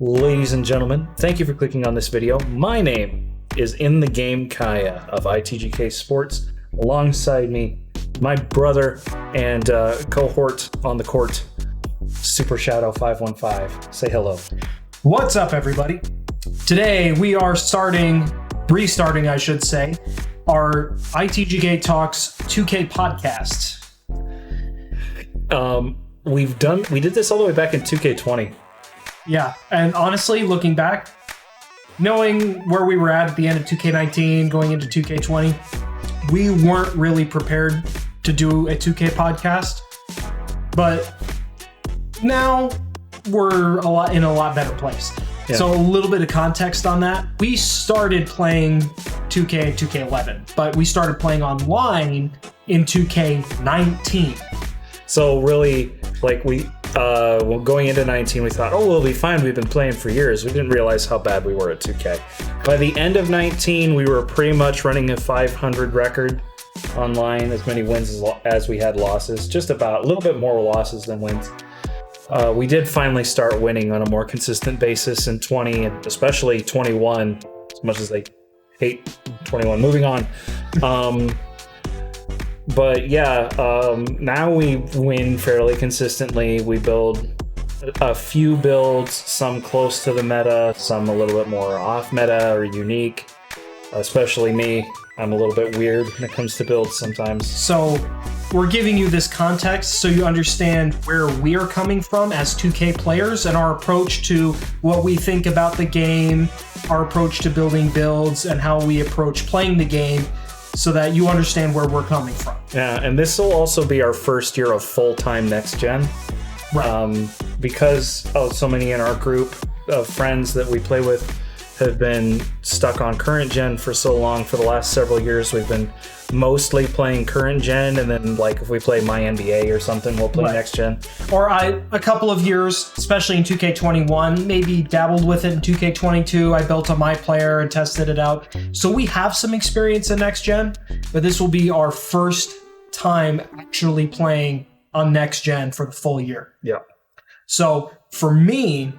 Ladies and gentlemen, thank you for clicking on this video. My name is In the Game Kaya of ITGK Sports. Alongside me, my brother and cohort on the court, Super Shadow 515. Say hello. What's up, everybody? Today we are restarting, I should say, our ITGK Talks 2K podcast. We did this all the way back in 2K20. Yeah, and honestly, looking back, knowing where we were at the end of 2K19, going into 2K20, we weren't really prepared to do a 2K podcast, but now we're in a lot better place. Yeah. So a little bit of context on that. We started playing 2K and 2K11, but we started playing online in 2K19. So really, going into 19, we thought, we'll be fine. We've been playing for years. We didn't realize how bad we were at 2K. By the end of 19, we were pretty much running a 500 record online, as many wins as we had losses, just about a little bit more losses than wins. We did finally start winning on a more consistent basis in 20, and especially 21, as much as they hate 21. Moving on. But yeah, now we win fairly consistently. We build a few builds, some close to the meta, some a little bit more off meta or unique. Especially me, I'm a little bit weird when it comes to builds sometimes. So we're giving you this context so you understand where we're coming from as 2K players and our approach to what we think about the game, our approach to building builds, and how we approach playing the game, so that you understand where we're coming from. Yeah, and this will also be our first year of full-time next gen. Right. Because so many in our group of friends that we play with have been stuck on current gen for so long. For the last several years, we've been mostly playing current gen, and then if we play My NBA or something, we'll play next gen. Or a couple of years, especially in 2K21, maybe dabbled with it in 2K22. I built a My Player and tested it out. So we have some experience in next gen, but this will be our first time actually playing on next gen for the full year. Yeah. So for me,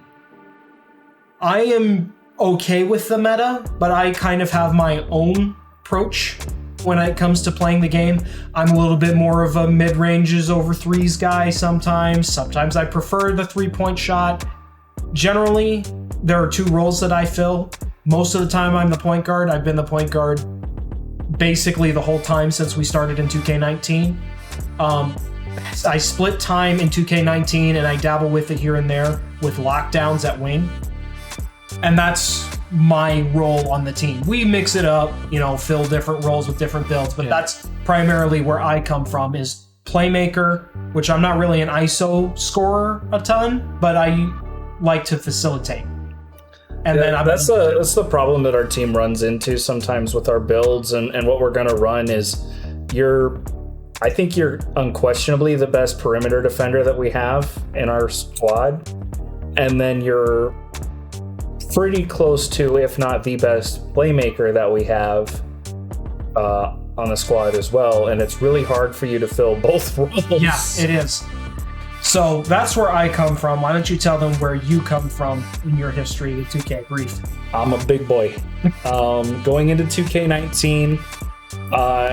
I am okay with the meta, but I kind of have my own approach when it comes to playing the game. I'm a little bit more of a mid-ranges over threes guy sometimes. Sometimes I prefer the three-point shot. Generally, there are two roles that I fill. Most of the time, I'm the point guard. I've been the point guard basically the whole time since we started in 2K19. I split time in 2K19, and I dabble with it here and there with lockdowns at wing. And that's my role on the team. We mix it up, fill different roles with different builds, but that's primarily where I come from, is playmaker, which I'm not really an ISO scorer a ton, but I like to facilitate. And that's the problem that our team runs into sometimes with our builds, and what we're going to run is I think you're unquestionably the best perimeter defender that we have in our squad, and then you're pretty close to, if not the best playmaker that we have on the squad as well, and it's really hard for you to fill both roles. Yeah, it is. So that's where I come from. Why don't you tell them where you come from in your history with 2K? Brief. I'm a big boy. Going into 2K19,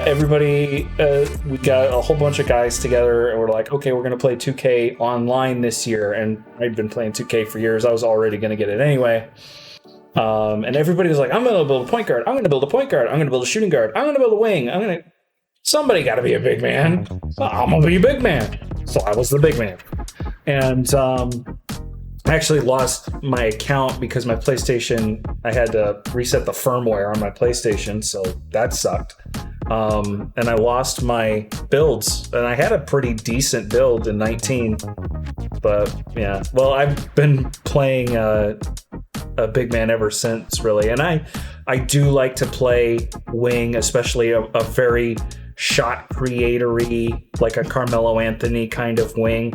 everybody, we got a whole bunch of guys together, and we're like, okay, we're going to play 2K online this year. And I'd been playing 2K for years. I was already going to get it anyway. And everybody was like, I'm going to build a point guard. I'm going to build a point guard. I'm going to build a shooting guard. I'm going to build a wing. Somebody got to be a big man. I'm going to be a big man. So I was the big man. And I actually lost my account because my PlayStation, I had to reset the firmware on my PlayStation, so that sucked. And I lost my builds, and I had a pretty decent build in 19. But yeah, well, I've been playing a big man ever since, really. And I do like to play wing, especially a very shot creatory, like a Carmelo Anthony kind of wing.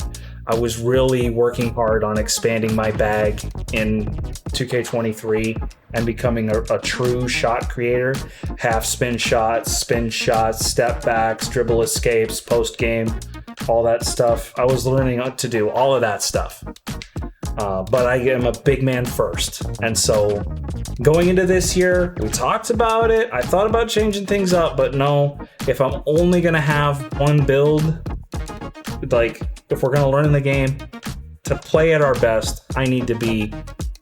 I was really working hard on expanding my bag in 2K23 and becoming a true shot creator. Half spin shots, step backs, dribble escapes, post game, all that stuff. I was learning to do all of that stuff. but I am a big man first. And so going into this year, we talked about it. I thought about changing things up, but no, if I'm only going to have one build, like if we're going to learn in the game to play at our best, I need to be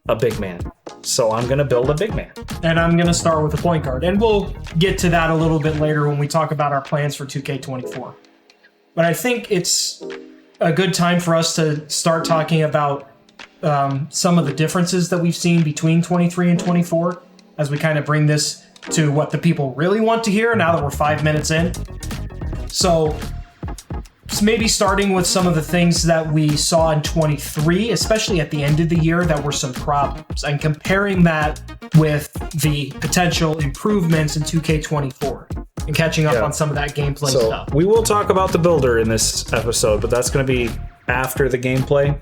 a big man. So I'm going to build a big man. And I'm going to start with a point guard. And we'll get to that a little bit later when we talk about our plans for 2K24. But I think it's a good time for us to start talking about some of the differences that we've seen between 23 and 24 as we kind of bring this to what the people really want to hear now that we're 5 minutes in. So maybe starting with some of the things that we saw in 23, especially at the end of the year, that were some problems, and comparing that with the potential improvements in 2K24 and catching up on some of that gameplay stuff. We will talk about the builder in this episode, but that's going to be after the gameplay.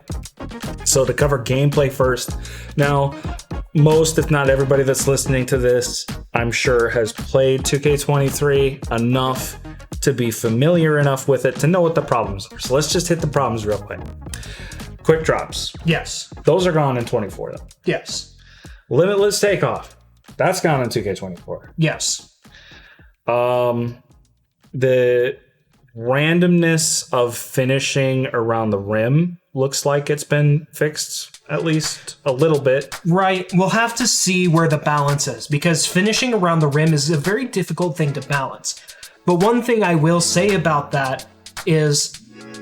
So to cover gameplay first, now most, if not everybody that's listening to this, I'm sure has played 2K23 enough to be familiar enough with it to know what the problems are. So let's just hit the problems real quick. Quick drops. Yes. Those are gone in 24 though. Yes. Limitless takeoff. That's gone in 2K24. Yes. The randomness of finishing around the rim looks like it's been fixed at least a little bit. Right. We'll have to see where the balance is, because finishing around the rim is a very difficult thing to balance. But one thing I will say about that is,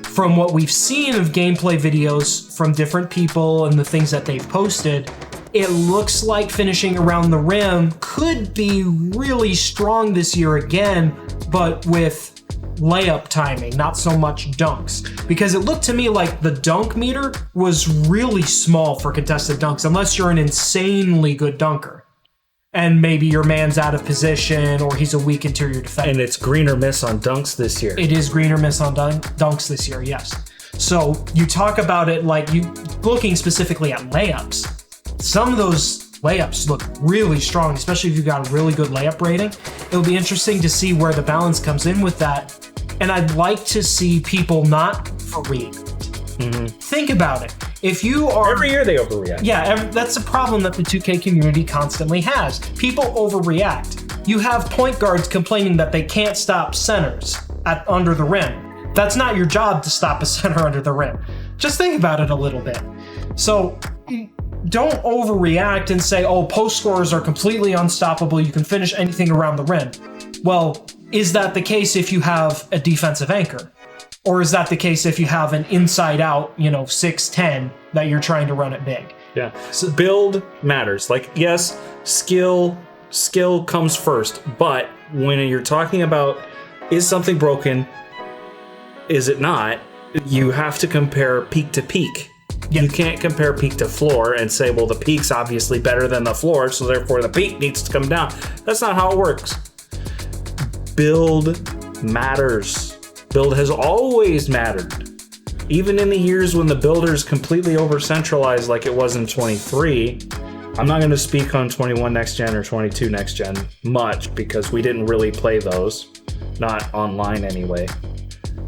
from what we've seen of gameplay videos from different people and the things that they've posted, it looks like finishing around the rim could be really strong this year again, but with layup timing, not so much dunks. Because it looked to me like the dunk meter was really small for contested dunks, unless you're an insanely good dunker. And maybe your man's out of position or he's a weak interior defender. And it's green or miss on dunks this year. It is green or miss on dunks this year, yes. So you talk about it like you looking specifically at layups. Some of those layups look really strong, especially if you've got a really good layup rating. It'll be interesting to see where the balance comes in with that. And I'd like to see people not overreact. Mm-hmm. Think about it. If you are... Every year they overreact. Yeah, that's a problem that the 2K community constantly has. People overreact. You have point guards complaining that they can't stop centers under the rim. That's not your job to stop a center under the rim. Just think about it a little bit. So don't overreact and say, oh, post scorers are completely unstoppable. You can finish anything around the rim. Well, is that the case if you have a defensive anchor? Or is that the case if you have an inside-out, 6'10", that you're trying to run it big? Yeah. So build matters. Like, yes, skill comes first. But when you're talking about, is something broken, is it not, you have to compare peak to peak. Yeah. You can't compare peak to floor and say, well, the peak's obviously better than the floor, so therefore the peak needs to come down. That's not how it works. Build matters. Build has always mattered. Even in the years when the builder's completely over-centralized like it was in 23, I'm not going to speak on 21 next gen or 22 next gen much because we didn't really play those. Not online anyway.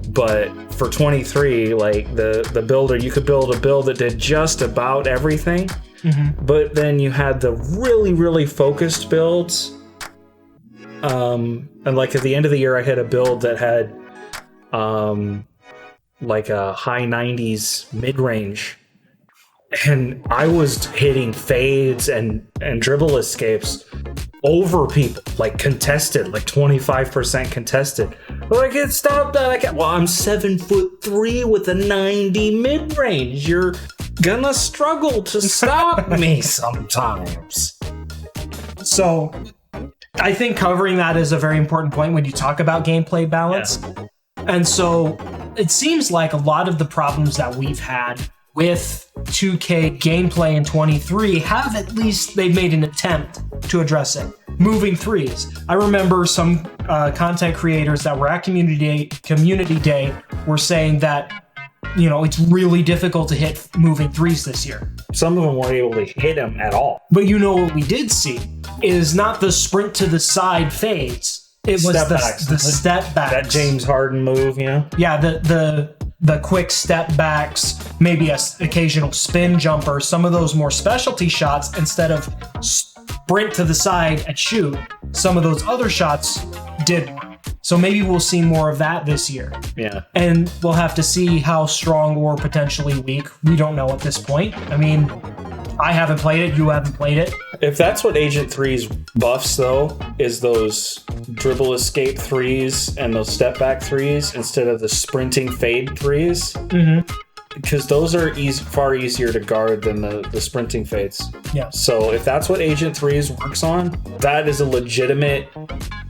But for 23, like the builder, you could build a build that did just about everything. Mm-hmm. But then you had the really, really focused builds. And like at the end of the year, I had a build that had like a high 90s mid-range, and I was hitting fades and dribble escapes over people, like contested, like 25% contested. Well, I can't stop that. Well, I'm 7'3" with a 90 mid-range. You're gonna struggle to stop me sometimes. So I think covering that is a very important point when you talk about gameplay balance. Yeah. And so it seems like a lot of the problems that we've had with 2K gameplay in 23 have at least they've made an attempt to address it. Moving threes. I remember some content creators that were at Community Day were saying that, it's really difficult to hit moving threes this year. Some of them weren't able to hit them at all. But what we did see is not the sprint to the side fades. It was the step back. That James Harden move, Yeah, the the quick step backs, maybe a occasional spin jumper, some of those more specialty shots, instead of sprint to the side and shoot, some of those other shots did work. So maybe we'll see more of that this year. Yeah. And we'll have to see how strong or potentially weak. We don't know at this point. I mean, I haven't played it. You haven't played it. If that's what Agent 3's buffs, though, is those dribble escape threes and those step back threes instead of the sprinting fade threes, because those are far easier to guard than the sprinting fades. Yeah. So if that's what Agent 3's works on, that is a legitimate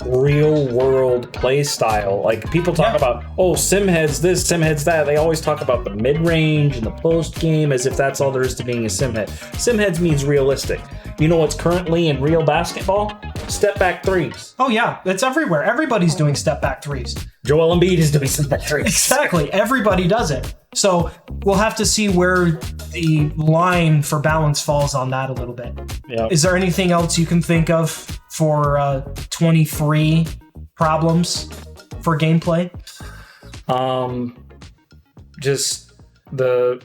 real world play style. Like, people talk about, oh, Simhead's this, Simhead's that. They always talk about the mid-range and the post game as if that's all there is to being a Simhead. Simheads means realistic. You know what's currently in real basketball? Step back threes. Oh yeah, it's everywhere. Everybody's doing step back threes. Joel Embiid is doing step back threes. Exactly. Everybody does it. So we'll have to see where the line for balance falls on that a little bit. Yeah. Is there anything else you can think of for 23 problems for gameplay? Just the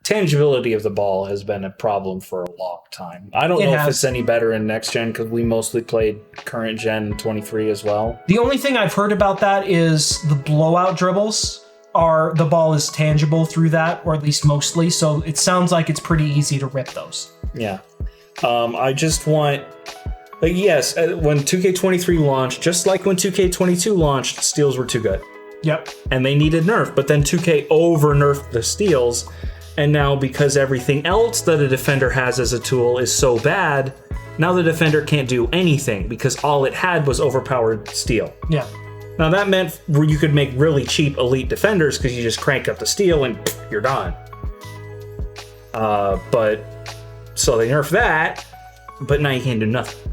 tangibility of the ball has been a problem for a long time. I don't know if it's any better in next gen because we mostly played current gen 23 as well. The only thing I've heard about that is the blowout dribbles are the ball is tangible through that, or at least mostly. So it sounds like it's pretty easy to rip those. Yeah. I just want, like, yes, when 2K23 launched, just like when 2K22 launched, steals were too good. Yep. And they needed nerf, but then 2K over nerfed the steals. And now, because everything else that a defender has as a tool is so bad, now the defender can't do anything because all it had was overpowered steal. Yeah. Now that meant you could make really cheap elite defenders because you just crank up the steal and you're done. But so they nerfed that, but now you can't do nothing.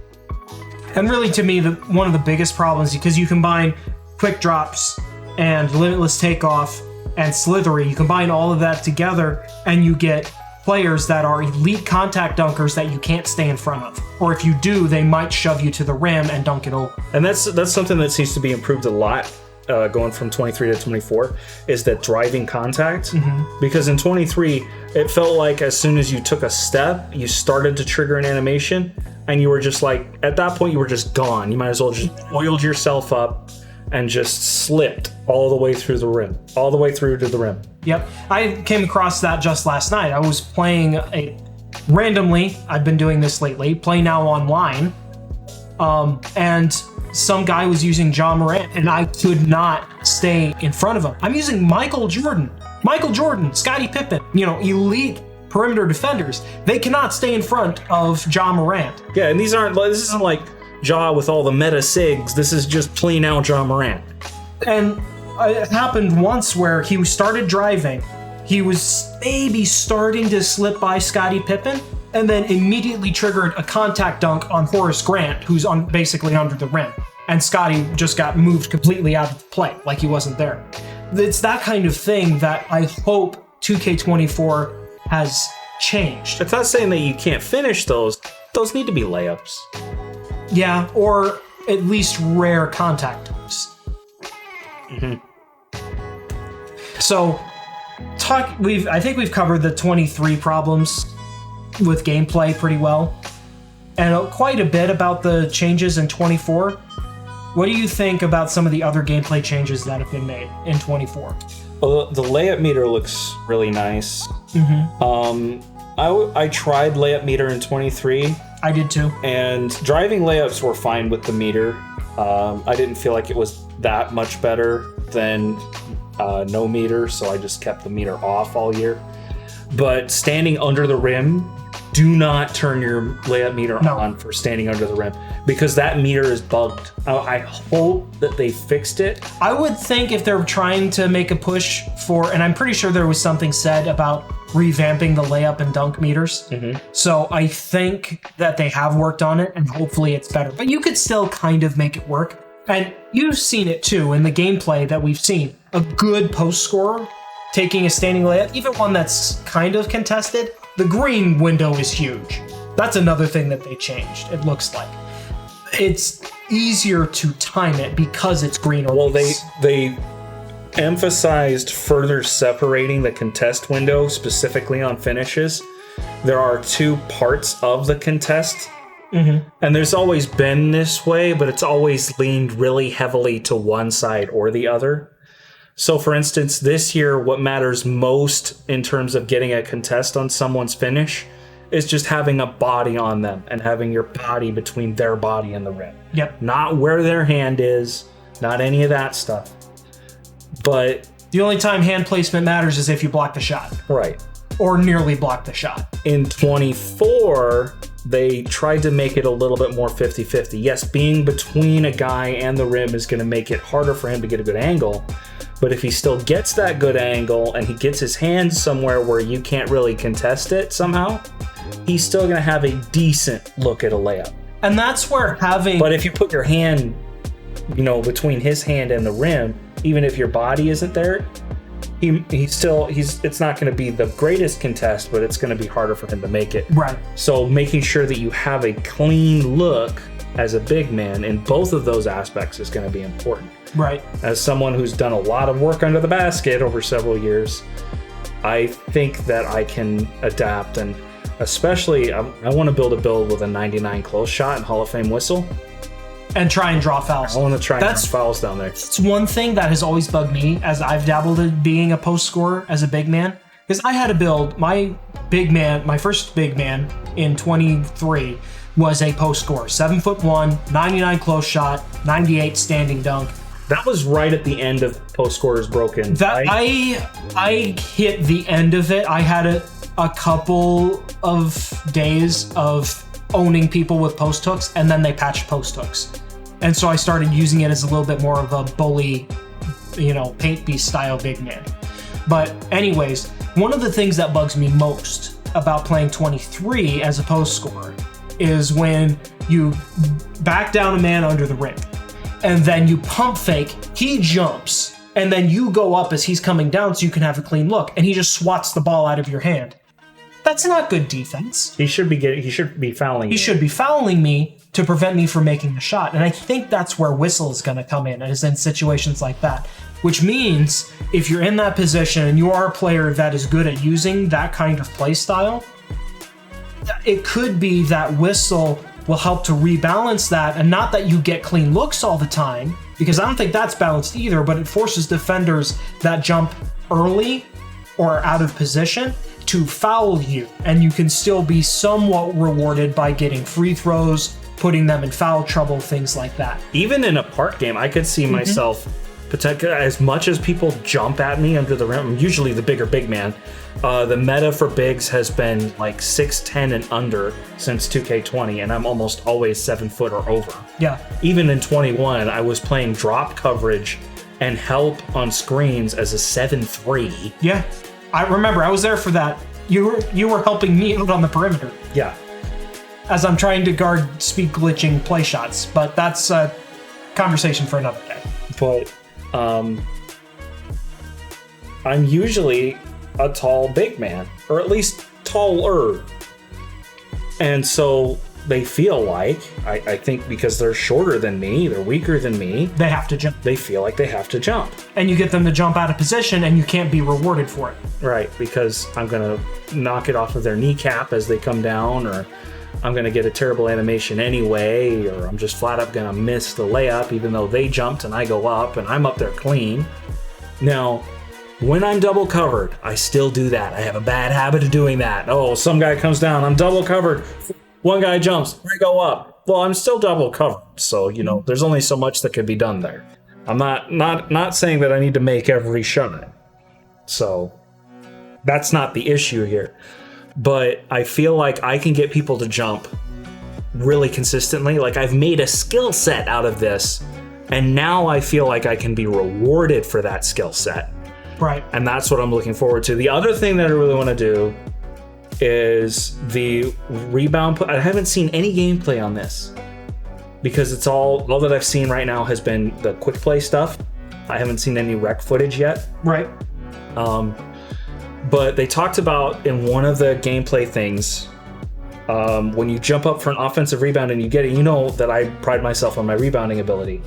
And really, to me, one of the biggest problems, because you combine quick drops and limitless takeoff and slithery, you combine all of that together and you get players that are elite contact dunkers that you can't stay in front of. Or if you do, they might shove you to the rim and dunk it over. And that's something that seems to be improved a lot going from 23 to 24, is that driving contact. Because in 23, it felt like as soon as you took a step, you started to trigger an animation and you were just like, at that point, you were just gone. You might as well just oiled yourself up and just slipped all the way through the rim, all the way through to the rim. Yep. I came across that just last night. I was playing randomly, I've been doing this lately, Play Now Online, and some guy was using Ja Morant, and I could not stay in front of him. I'm using Michael Jordan, Scottie Pippen, elite perimeter defenders. They cannot stay in front of Ja Morant. Yeah, and this isn't like Ja with all the meta sigs. This is just plain out Ja Morant. And it happened once where he started driving. He was maybe starting to slip by Scottie Pippen, and then immediately triggered a contact dunk on Horace Grant, who's basically under the rim. And Scottie just got moved completely out of play, like he wasn't there. It's that kind of thing that I hope 2K24 has changed. It's not saying that you can't finish those. Those need to be layups. Yeah, or at least rare contact dunks. So, I think we've covered the 23 problems with gameplay pretty well, and quite a bit about the changes in 24. What do you think about some of the other gameplay changes that have been made in 24? Well, the layup meter looks really nice. I tried layup meter in 23. I did too. And driving layups were fine with the meter. I didn't feel like it was that much better than no meter, so I just kept the meter off all year. But standing under the rim, do not turn your layup meter on for standing under the rim, because that meter is bugged. I hope that they fixed it. I would think if they're trying to make a push for, and I'm pretty sure there was something said about revamping the layup and dunk meters. So I think that they have worked on it, and hopefully it's better. But you could still kind of make it work. And you've seen it too in the gameplay that we've seen. A good post scorer taking a standing layup, even one that's kind of contested, the green window is huge. That's another thing that they changed, it looks like. It's easier to time it because it's green or Well, they emphasized further separating the contest window, specifically on finishes. There are 2 parts of the contest. And there's always been this way, but it's always leaned really heavily to one side or the other. So, for instance, this year, what matters most in terms of getting a contest on someone's finish is just having a body on them and having your body between their body and the rim. Yep. Not where their hand is, not any of that stuff. But the only time hand placement matters is if you block the shot. Right. Or nearly block the shot. In 24, they tried to make it a little bit more 50-50. Yes, being between a guy and the rim is going to make it harder for him to get a good angle. But if he still gets that good angle and he gets his hands somewhere where you can't really contest it somehow, he's still going to have a decent look at a layup. And that's where having... But if you put your hand, between his hand and the rim, even if your body isn't there, it's not going to be the greatest contest, but it's going to be harder for him to make it. Right. So making sure that you have a clean look as a big man in both of those aspects is going to be important. Right. As someone who's done a lot of work under the basket over several years, I think that I can adapt, and especially I want to build a build with a 99 close shot and Hall of Fame whistle. And try and draw fouls. I want to try and draw fouls down there. It's one thing that has always bugged me as I've dabbled in being a post scorer as a big man. Because I had to build my first big man in 23 was a post scorer. 7'1", 99 close shot, 98 standing dunk. That was right at the end of post scorers broken. I hit the end of it. I had a couple of days of owning people with post hooks, and then they patched post hooks. And so I started using it as a little bit more of a bully, paint beast style big man. But anyways, one of the things that bugs me most about playing 23 as a post scorer is when you back down a man under the rim, and then you pump fake, he jumps, and then you go up as he's coming down so you can have a clean look, and he just swats the ball out of your hand. That's not good defense. He should be fouling. He should be fouling me to prevent me from making the shot. And I think that's where whistle is going to come in, is in situations like that. Which means if you're in that position and you are a player that is good at using that kind of play style, it could be that whistle will help to rebalance that, and not that you get clean looks all the time, because I don't think that's balanced either, but it forces defenders that jump early or out of position to foul you, and you can still be somewhat rewarded by getting free throws, putting them in foul trouble, things like that. Even in a park game, I could see myself, as much as people jump at me under the rim, I'm usually the bigger big man. The meta for bigs has been like 6'10" and under since 2K20, and I'm almost always 7 foot or over. Yeah. Even in 21, I was playing drop coverage and help on screens as a 7'3". Yeah. I remember I was there for that. You were helping me out on the perimeter. Yeah. As I'm trying to guard speed glitching play shots, but that's a conversation for another day. But I'm usually a tall big man, or at least taller. And so they feel like, I think because they're shorter than me, they're weaker than me, they have to jump. They feel like they have to jump. And you get them to jump out of position and you can't be rewarded for it. Right, because I'm going to knock it off of their kneecap as they come down, or I'm going to get a terrible animation anyway, or I'm just flat up going to miss the layup even though they jumped and I go up and I'm up there clean. Now, when I'm double covered, I still do that. I have a bad habit of doing that. Oh, some guy comes down, I'm double covered. One guy jumps, I go up. Well, I'm still double covered, so there's only so much that can be done there. I'm not saying that I need to make every shot. So that's not the issue here. But I feel like I can get people to jump really consistently. Like, I've made a skill set out of this, and now I feel like I can be rewarded for that skill set. Right. And that's what I'm looking forward to. The other thing that I really want to do is the rebound. I haven't seen any gameplay on this because it's all that I've seen right now has been the quick play stuff. I haven't seen any rec footage yet. Right. But they talked about in one of the gameplay things, when you jump up for an offensive rebound and you get it, that I pride myself on my rebounding ability.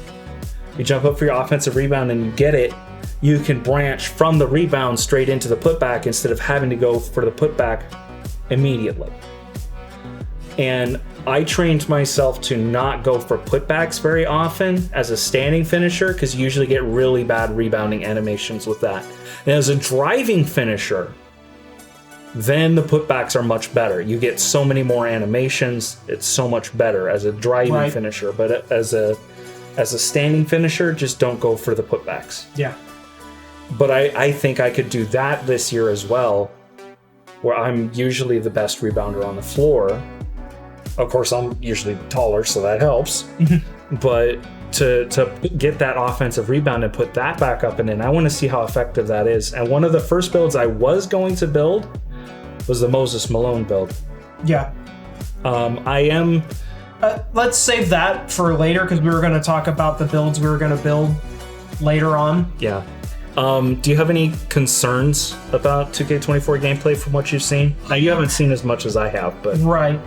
You jump up for your offensive rebound and you get it, you can branch from the rebound straight into the putback instead of having to go for the putback immediately. And I trained myself to not go for putbacks very often as a standing finisher, because you usually get really bad rebounding animations with that. And as a driving finisher, then the putbacks are much better. You get so many more animations. It's so much better as a driving finisher. But as a standing finisher, just don't go for the putbacks. Yeah. But I think I could do that this year as well, where I'm usually the best rebounder on the floor. Of course, I'm usually taller, so that helps. But to get that offensive rebound and put that back up and in, I want to see how effective that is. And one of the first builds I was going to build was the Moses Malone build. Yeah. I am... let's save that for later, because we were going to talk about the builds we were going to build later on. Yeah. Do you have any concerns about 2K24 gameplay from what you've seen? Now, you haven't seen as much as I have, but... Right.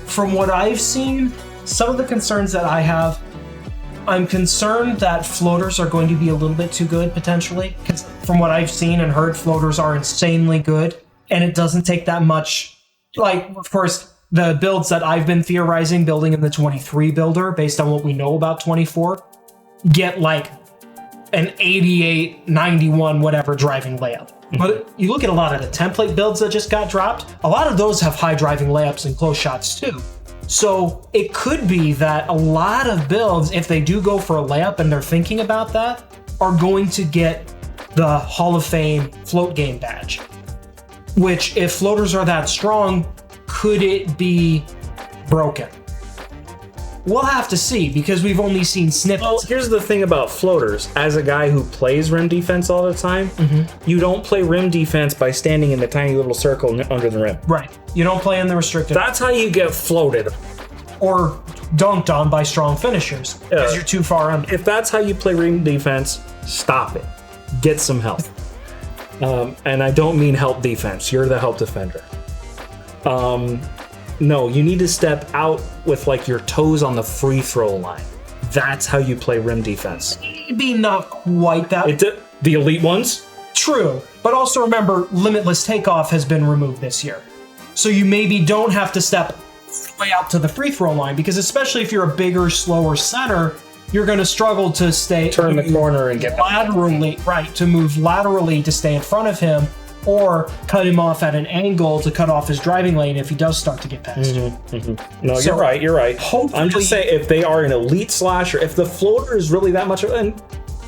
From what I've seen, some of the concerns that I have, I'm concerned that floaters are going to be a little bit too good, potentially. Because from what I've seen and heard, floaters are insanely good, and it doesn't take that much. Like, of course, the builds that I've been theorizing, building in the 23 builder, based on what we know about 24, get like an 88, 91, whatever driving layup. But you look at a lot of the template builds that just got dropped, a lot of those have high driving layups and close shots too. So it could be that a lot of builds, if they do go for a layup and they're thinking about that, are going to get the Hall of Fame float game badge. Which, if floaters are that strong, could it be broken? We'll have to see, because we've only seen snippets. Well, here's the thing about floaters. As a guy who plays rim defense all the time, you don't play rim defense by standing in the tiny little circle under the rim. Right. You don't play in the restricted. That's how you get floated. Or dunked on by strong finishers, because you're too far under. If that's how you play rim defense, stop it. Get some help. And I don't mean help defense. You're the help defender. No, you need to step out with like your toes on the free throw line. That's how you play rim defense. Maybe not quite that. The elite ones? True, but also remember, limitless takeoff has been removed this year. So you maybe don't have to step way out to the free throw line, because especially if you're a bigger, slower center, you're going to struggle to turn the corner and get laterally, right, to move laterally to stay in front of him, or cut him off at an angle to cut off his driving lane if he does start to get past you. No, so, you're right. I'm just saying, if they are an elite slasher, if the floater is really that much, and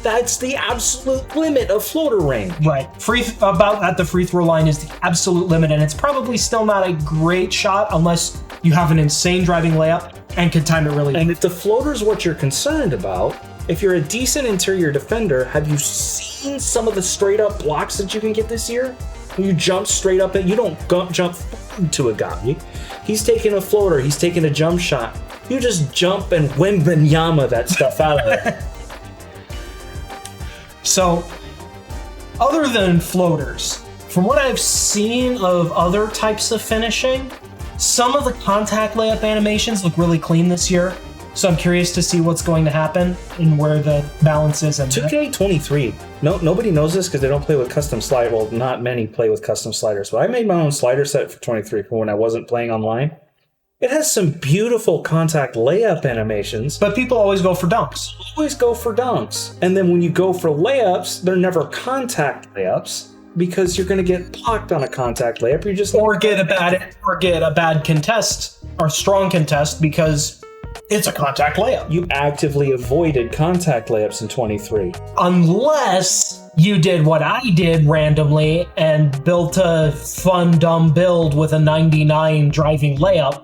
that's the absolute limit of floater range. Right. About at the free throw line is the absolute limit, and it's probably still not a great shot unless you have an insane driving layup and can time it really well. And if the floater is what you're concerned about, if you're a decent interior defender, have you seen some of the straight up blocks that you can get this year? You jump straight up and you don't jump to a guy. He's taking a floater, he's taking a jump shot. You just jump and Wembanyama that stuff out of there. So, other than floaters, from what I've seen of other types of finishing, some of the contact layup animations look really clean this year. So I'm curious to see what's going to happen and where the balance is. 2K23. Nobody knows this because they don't play with custom sliders. Well, not many play with custom sliders. But I made my own slider set for 23 for when I wasn't playing online. It has some beautiful contact layup animations. But people always go for dunks. Always go for dunks. And then when you go for layups, they're never contact layups, because you're going to get blocked on a contact layup. You're just get a bad contest or strong contest because it's a contact layup. You actively avoided contact layups in 23. Unless you did what I did randomly and built a fun, dumb build with a 99 driving layup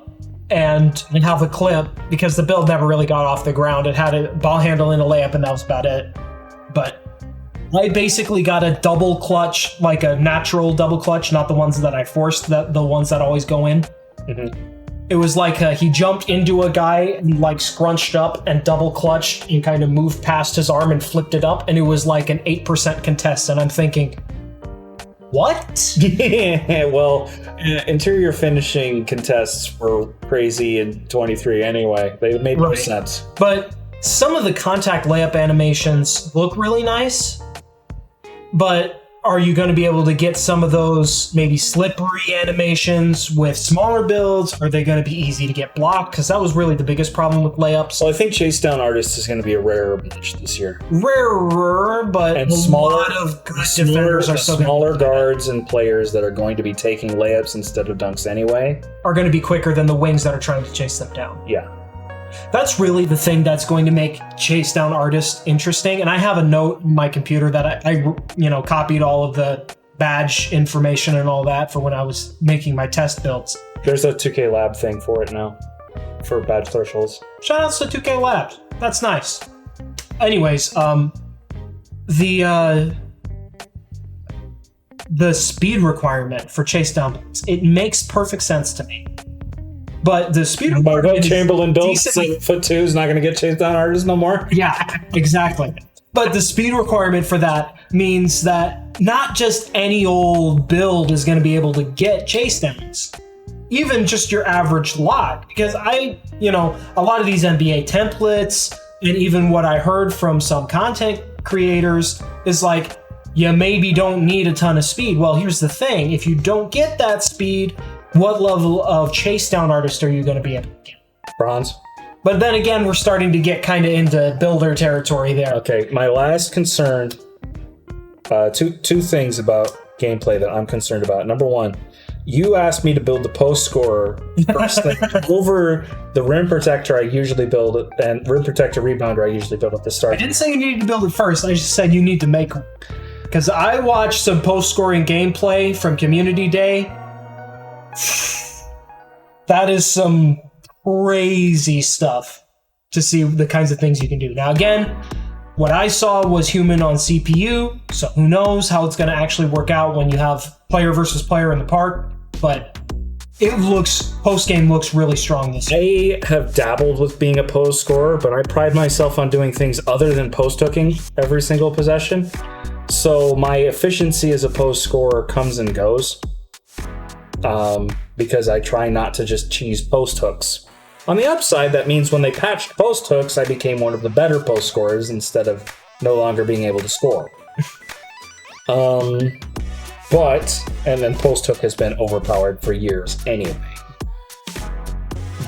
and have a clip, because the build never really got off the ground. It had a ball handle in a layup and that was about it. But I basically got a double clutch, like a natural double clutch, not the ones that I forced, the ones that always go in. It was like he jumped into a guy and like scrunched up and double clutched and kind of moved past his arm and flipped it up, and it was like an 8% contest. And I'm thinking, what? Yeah, well, interior finishing contests were crazy in 23 anyway. They made no sense. But some of the contact layup animations look really nice. but are you going to be able to get some of those maybe slippery animations with smaller builds? Are they going to be easy to get blocked? Because that was really the biggest problem with layups. So I think Chase Down Artist is going to be a rarer bunch this year. Rarer, but and a lot of good defenders are still smaller guards and players that are going to be taking layups instead of dunks anyway. Are going to be quicker than the wings that are trying to chase them down. Yeah. That's really the thing that's going to make Chase Down Artist interesting. And I have a note in my computer that I copied all of the badge information and all that for when I was making my test builds. There's a 2K Lab thing for it now, for badge thresholds. Shout outs to 2K Labs. That's nice. Anyways, the speed requirement for Chase Down, it makes perfect sense to me. But the speed requirement Chamberlain built 7'2" is not going to get Chase Down Artist no more. Yeah, exactly. But the speed requirement for that means that not just any old build is going to be able to get chase downs. Even just your average lot. Because a lot of these NBA templates, and even what I heard from some content creators is like, you maybe don't need a ton of speed. Well, here's the thing. If you don't get that speed, what level of chase down artist are you going to be able to get? Bronze. But then again, we're starting to get kind of into builder territory there. Okay, my last concern, two things about gameplay that I'm concerned about. Number one, you asked me to build the post scorer first thing over the rim protector I usually build, and rim protector rebounder I usually build at the start. I didn't say you needed to build it first. I just said you need to make one. Because I watched some post scoring gameplay from Community Day. That is some crazy stuff to see the kinds of things you can do. Now, again, what I saw was human on CPU, so who knows how it's going to actually work out when you have player versus player in the park, but post-game looks really strong this year. I have dabbled with being a post scorer, but I pride myself on doing things other than post hooking every single possession. So my efficiency as a post scorer comes and goes. Because I try not to just cheese post hooks. On the upside, that means when they patched post hooks, I became one of the better post scorers instead of no longer being able to score. And then post hook has been overpowered for years anyway.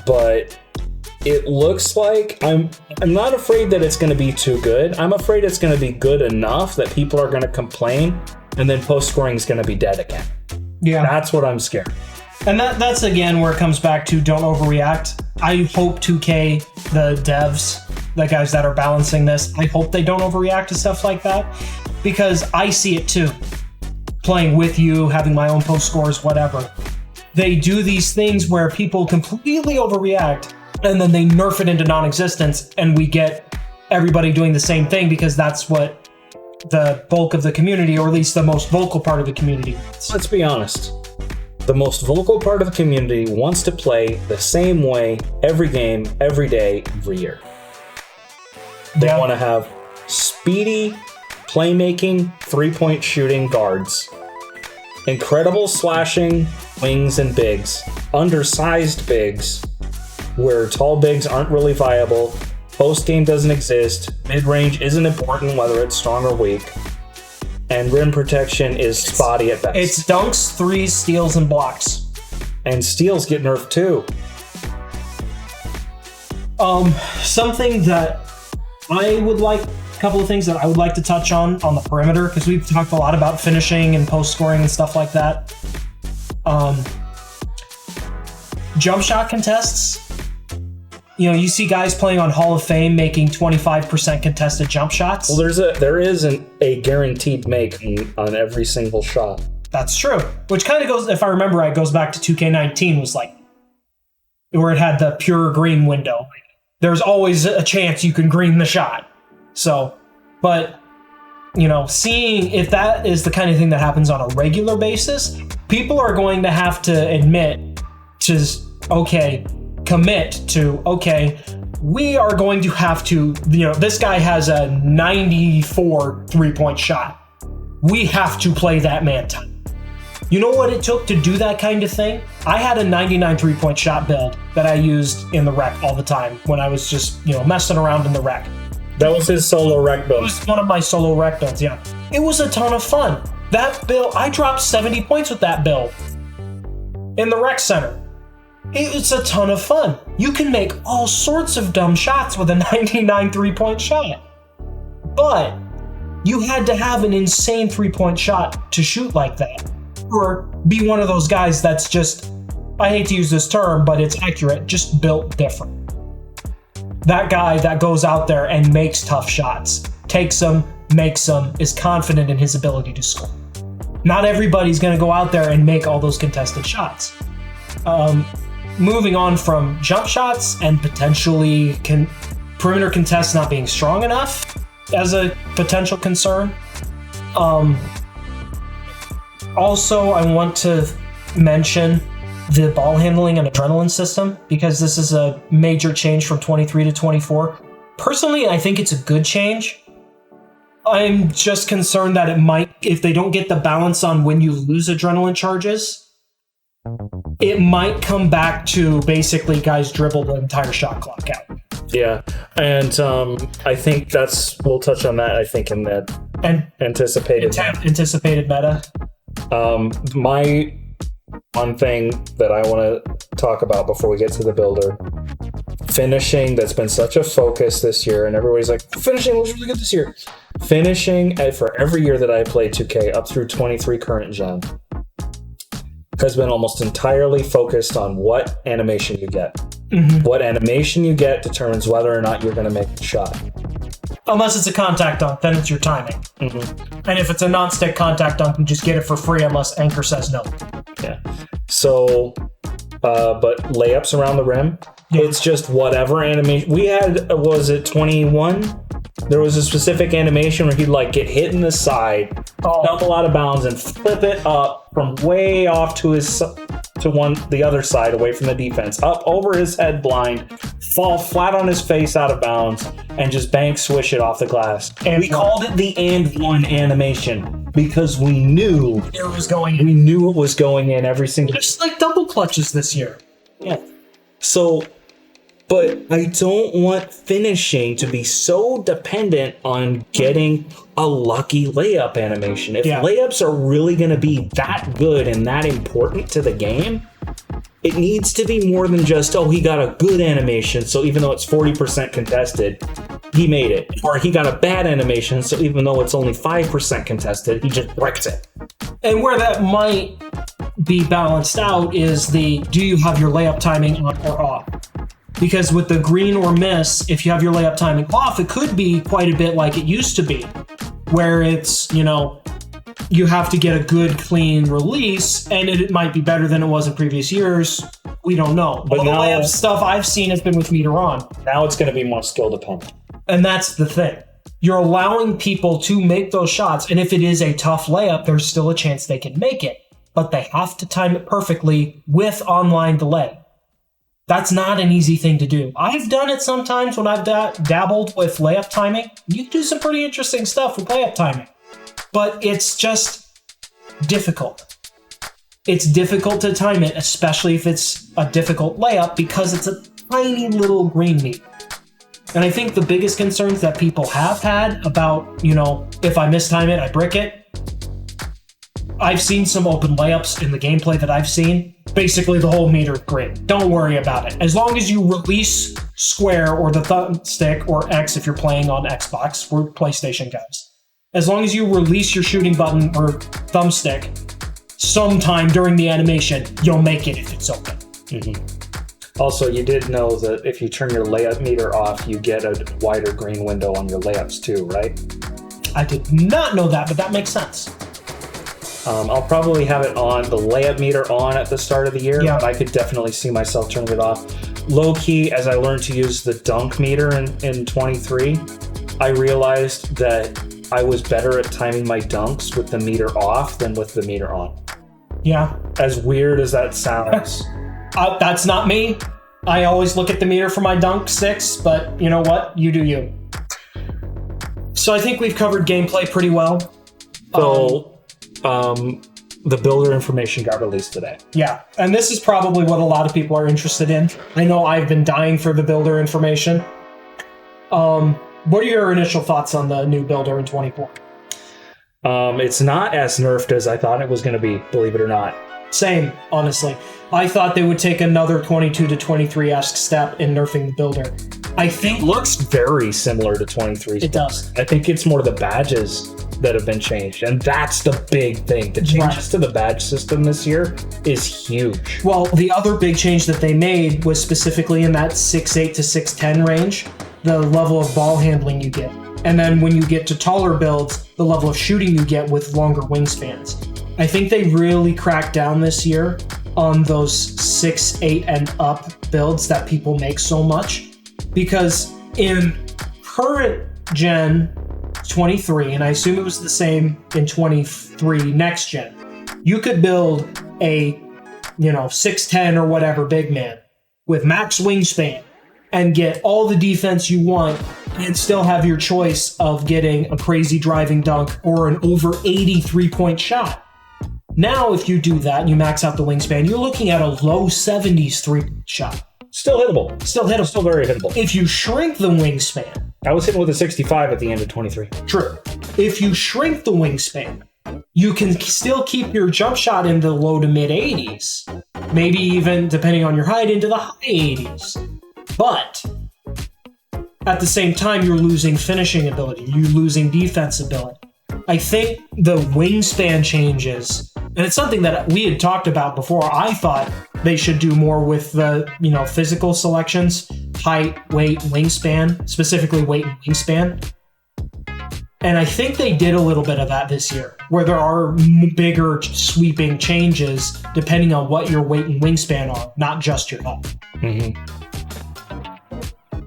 But it looks like I'm not afraid that it's going to be too good. I'm afraid it's going to be good enough that people are going to complain, and then post scoring is going to be dead again. Yeah, that's what I'm scared. And that's again where it comes back to don't overreact. I hope 2K, the devs, the guys that are balancing this, I hope they don't overreact to stuff like that, because I see it too. Playing with you, having my own post scores, whatever. They do these things where people completely overreact and then they nerf it into non-existence, and we get everybody doing the same thing because that's what the bulk of the community, or at least the most vocal part of the community, wants. Let's be honest. The most vocal part of the community wants to play the same way every game, every day, every year. They want to have speedy playmaking, three-point shooting guards, incredible slashing wings and bigs, undersized bigs, where tall bigs aren't really viable, post-game doesn't exist, mid-range isn't important whether it's strong or weak, and rim protection is spotty at best. It's dunks, threes, steals, and blocks. And steals get nerfed too. Something that I would like, a couple of things that I would like to touch on the perimeter, because we've talked a lot about finishing and post scoring and stuff like that. Jump shot contests. You see guys playing on Hall of Fame making 25% contested jump shots. Well, there is a guaranteed make on every single shot. That's true. Which kind of goes, if I remember right, goes back to 2K19, was like where it had the pure green window. There's always a chance you can green the shot. So, but seeing if that is the kind of thing that happens on a regular basis, people are going to have to commit to, okay, we are going to have to, this guy has a 94 three-point shot. We have to play that man time. You know what it took to do that kind of thing? I had a 99 three-point shot build that I used in the rec all the time when I was just, messing around in the rec. That was his solo rec build. It was one of my solo rec builds, yeah. It was a ton of fun. That build, I dropped 70 points with that build in the rec center. It's a ton of fun. You can make all sorts of dumb shots with a 99 3-point shot. But you had to have an insane 3-point shot to shoot like that. Or be one of those guys that's just, I hate to use this term, but it's accurate, just built different. That guy that goes out there and makes tough shots, takes them, makes them, is confident in his ability to score. Not everybody's going to go out there and make all those contested shots. Moving on from jump shots and potentially perimeter contests not being strong enough as a potential concern. Also, I want to mention the ball handling and adrenaline system, because this is a major change from 23 to 24. Personally, I think it's a good change. I'm just concerned that it might, if they don't get the balance on when you lose adrenaline charges, it might come back to basically guys dribble the entire shot clock out. Yeah, and I think we'll touch on that, I think, in that anticipated meta. My one thing that I want to talk about before we get to the builder, finishing, that's been such a focus this year, and everybody's like, finishing was really good this year. Finishing for every year that I played 2K up through 23 current gen has been almost entirely focused on what animation you get. Mm-hmm. What animation you get determines whether or not you're going to make a shot. Unless it's a contact dunk, then it's your timing. Mm-hmm. And if it's a non-stick contact dunk, you just get it for free unless Anchor says no. Yeah. So, but layups around the rim, it's just whatever animation. We had, was it 21? There was a specific animation where he'd like get hit in the side, tumble out of bounds, and flip it up from way off to the other side, away from the defense, up over his head blind, fall flat on his face out of bounds, and just bank swish it off the glass. And we called it the and one animation because we knew it was going in. We knew it was going in every single. Just like double clutches this year. Yeah. So. But I don't want finishing to be so dependent on getting a lucky layup animation. If layups are really going to be that good and that important to the game, it needs to be more than just, he got a good animation, so even though it's 40% contested, he made it. Or he got a bad animation, so even though it's only 5% contested, he just breaks it. And where that might be balanced out is do you have your layup timing on or off? Because with the green or miss, if you have your layup timing off, it could be quite a bit like it used to be, where it's, you have to get a good, clean release, and it might be better than it was in previous years. We don't know. But all the layup stuff I've seen has been with meter on. Now it's going to be more skill dependent. And that's the thing. You're allowing people to make those shots, and if it is a tough layup, there's still a chance they can make it. But they have to time it perfectly with online delay. That's not an easy thing to do. I've done it sometimes when I've dabbled with layup timing. You can do some pretty interesting stuff with layup timing. But it's just difficult. It's difficult to time it, especially if it's a difficult layup, because it's a tiny little green meat. And I think the biggest concerns that people have had about, if I mistime it, I brick it. I've seen some open layups in the gameplay that I've seen. Basically, the whole meter green. Don't worry about it. As long as you release square or the thumbstick or X if you're playing on Xbox, we're PlayStation guys. As long as you release your shooting button or thumbstick sometime during the animation, you'll make it if it's open. Mm-hmm. Also, you did know that if you turn your layup meter off, you get a wider green window on your layups too, right? I did not know that, but that makes sense. I'll probably have it on, the layup meter on at the start of the year. Yeah. But I could definitely see myself turning it off. Low key, as I learned to use the dunk meter in 23, I realized that I was better at timing my dunks with the meter off than with the meter on. Yeah. As weird as that sounds. That's not me. I always look at the meter for my dunk sticks, but you know what? You do you. So I think we've covered gameplay pretty well. So, the builder information got released today. Yeah, and this is probably what a lot of people are interested in. I know I've been dying for the builder information. What are your initial thoughts on the new builder in 24? It's not as nerfed as I thought it was going to be, believe it or not. Same, honestly. I thought they would take another 22 to 23-esque step in nerfing the builder. I think... Looks very similar to 23. It does. I think it's more the badges that have been changed, and that's the big thing. The changes to the badge system this year is huge. Well, the other big change that they made was specifically in that 6'8 to 6'10 range, the level of ball handling you get. And then when you get to taller builds, the level of shooting you get with longer wingspans. I think they really cracked down this year on those 6'8 and up builds that people make so much. Because in current gen 23, and I assume it was the same in 23 next gen, you could build a 6'10 or whatever big man with max wingspan and get all the defense you want and still have your choice of getting a crazy driving dunk or an over 80 3-point shot. Now, if you do that and you max out the wingspan, you're looking at a low 70s 3-point shot. Still hittable. Still hittable. Still very hittable. If you shrink the wingspan... I was hitting with a 65 at the end of 23. True. If you shrink the wingspan, you can still keep your jump shot in the low to mid 80s. Maybe even, depending on your height, into the high 80s. But at the same time, you're losing finishing ability. You're losing defense ability. I think the wingspan changes, and it's something that we had talked about before. I thought they should do more with the, physical selections, height, weight, wingspan, specifically weight and wingspan. And I think they did a little bit of that this year, where there are bigger sweeping changes depending on what your weight and wingspan are, not just your height. Mm-hmm.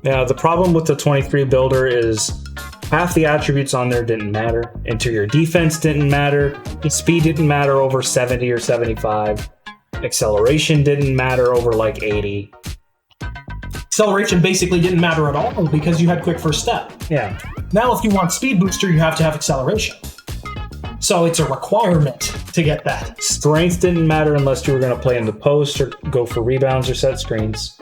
Yeah, the problem with the 23 builder is half the attributes on there didn't matter. Interior defense didn't matter. Speed didn't matter over 70 or 75. Acceleration didn't matter over like 80. Acceleration basically didn't matter at all because you had quick first step. Yeah. Now, if you want speed booster, you have to have acceleration. So it's a requirement to get that. Strength didn't matter unless you were going to play in the post or go for rebounds or set screens.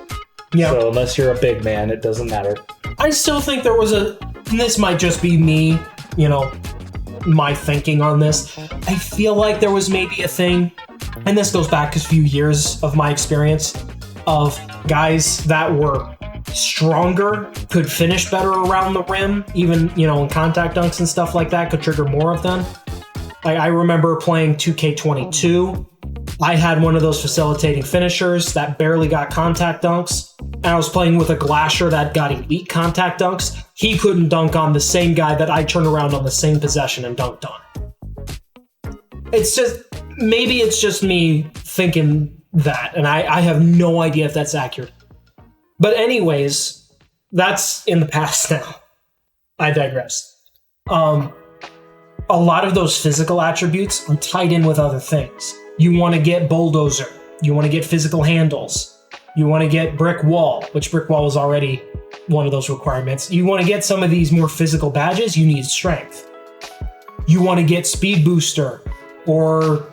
Yeah. So unless you're a big man, it doesn't matter. I still think there was and this might just be me, my thinking on this. I feel like there was maybe a thing, and this goes back a few years of my experience, of guys that were stronger could finish better around the rim, even, in contact dunks and stuff like that, could trigger more of them. I remember playing 2K22. I had one of those facilitating finishers that barely got contact dunks. And I was playing with a Glasher that got elite contact dunks. He couldn't dunk on the same guy that I turned around on the same possession and dunked on. Maybe it's just me thinking that, and I have no idea if that's accurate. But anyways, that's in the past now. I digress. A lot of those physical attributes are tied in with other things. You want to get bulldozer. You want to get physical handles. You want to get brick wall, which brick wall is already one of those requirements. You want to get some of these more physical badges, you need strength. You want to get speed booster or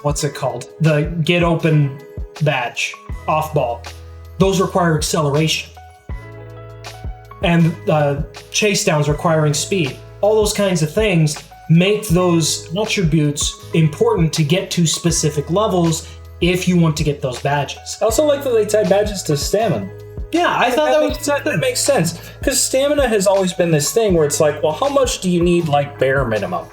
what's it called? The get open badge, off ball. Those require acceleration. And chase downs requiring speed. All those kinds of things make those attributes important to get to specific levels if you want to get those badges. I also like that they tie badges to stamina. Yeah, I thought that makes sense. Because stamina has always been this thing where it's like, well, how much do you need, like, bare minimum?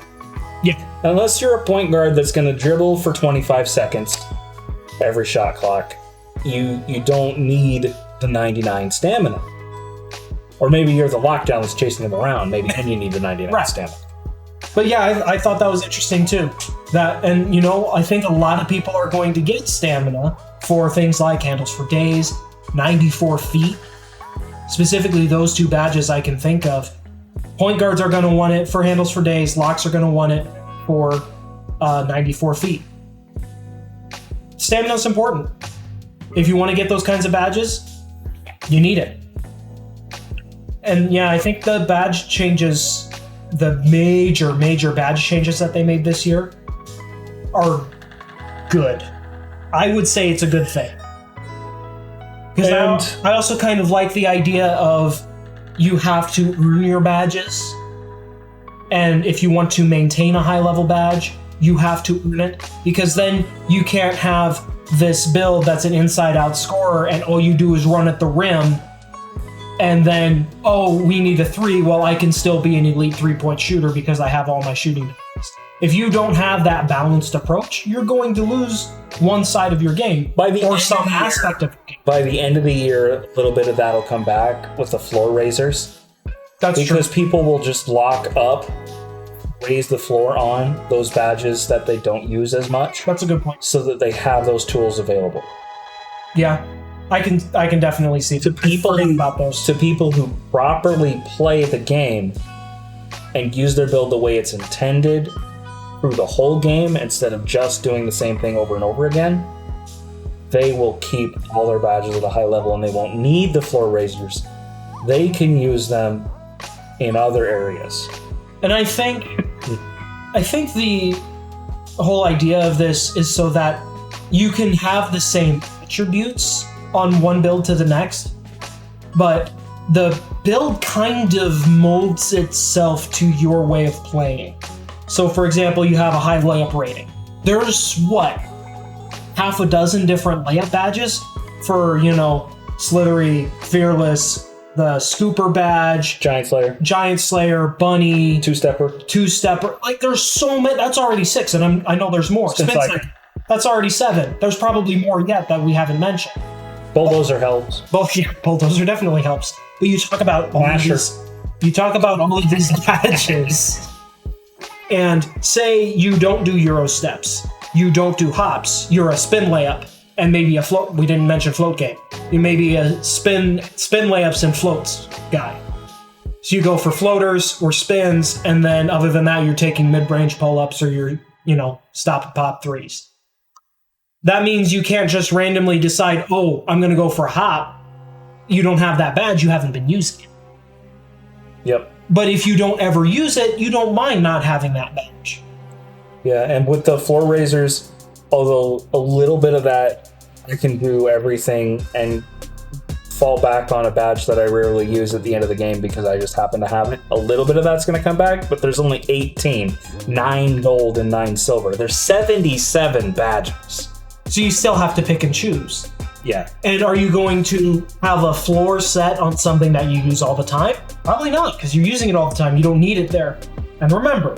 Yeah. Unless you're a point guard that's going to dribble for 25 seconds every shot clock, you don't need the 99 stamina. Or maybe you're the lockdown that's chasing them around. Maybe then you need the 99 stamina. But yeah, I thought that was interesting too. I think a lot of people are going to get stamina for things like handles for days, 94 feet. Specifically, those two badges I can think of. Point guards are going to want it for handles for days. Locks are going to want it for 94 feet. Stamina is important. If you want to get those kinds of badges, you need it. And yeah, I think the badge changes, the major badge changes that they made this year are good. I would say it's a good thing. Because I also kind of like the idea of you have to earn your badges. And if you want to maintain a high level badge, you have to earn it, because then you can't have this build that's an inside out scorer and all you do is run at the rim and then, oh, we need a 3. Well, I can still be an elite 3-point shooter because I have all my shooting. If you don't have that balanced approach, you're going to lose one side of your game or some aspect of your game. By the end of the year, a little bit of that will come back with the floor raisers. That's because true. People will just lock up, raise the floor on those badges that they don't use as much. That's a good point. So that they have those tools available. Yeah, I can definitely see to people about those. To people who properly play the game and use their build the way it's intended through the whole game instead of just doing the same thing over and over again, they will keep all their badges at a high level and they won't need the floor raisers. They can use them in other areas. And I think the whole idea of this is so that you can have the same attributes on one build to the next, but the build kind of molds itself to your way of playing. So for example, you have a high layup rating. There's half a dozen different layup badges for, Slithery, Fearless, the Scooper badge, Giant Slayer, Bunny, Two-Stepper. Like, there's so many. That's already 6, and I know there's more. Spin Cycle. That's already 7. There's probably more yet that we haven't mentioned. Bulldozer helps. Bulldozer definitely helps. But you talk about all of these badges, and say you don't do Euro steps, you don't do hops, you're a spin layup, and maybe a float. We didn't mention float game. You may be a spin layups and floats guy. So you go for floaters or spins, and then other than that, you're taking mid-range pull-ups or your, stop and pop 3s. That means you can't just randomly decide, oh, I'm going to go for a hop. You don't have that badge, you haven't been using it. Yep. But if you don't ever use it, you don't mind not having that badge. Yeah, and with the floor raisers, although a little bit of that, I can do everything and fall back on a badge that I rarely use at the end of the game because I just happen to have it. A little bit of that's going to come back, but there's only 18. 9 gold and 9 silver. There's 77 badges. So you still have to pick and choose. Yeah. And are you going to have a floor set on something that you use all the time? Probably not, because you're using it all the time. You don't need it there. And remember,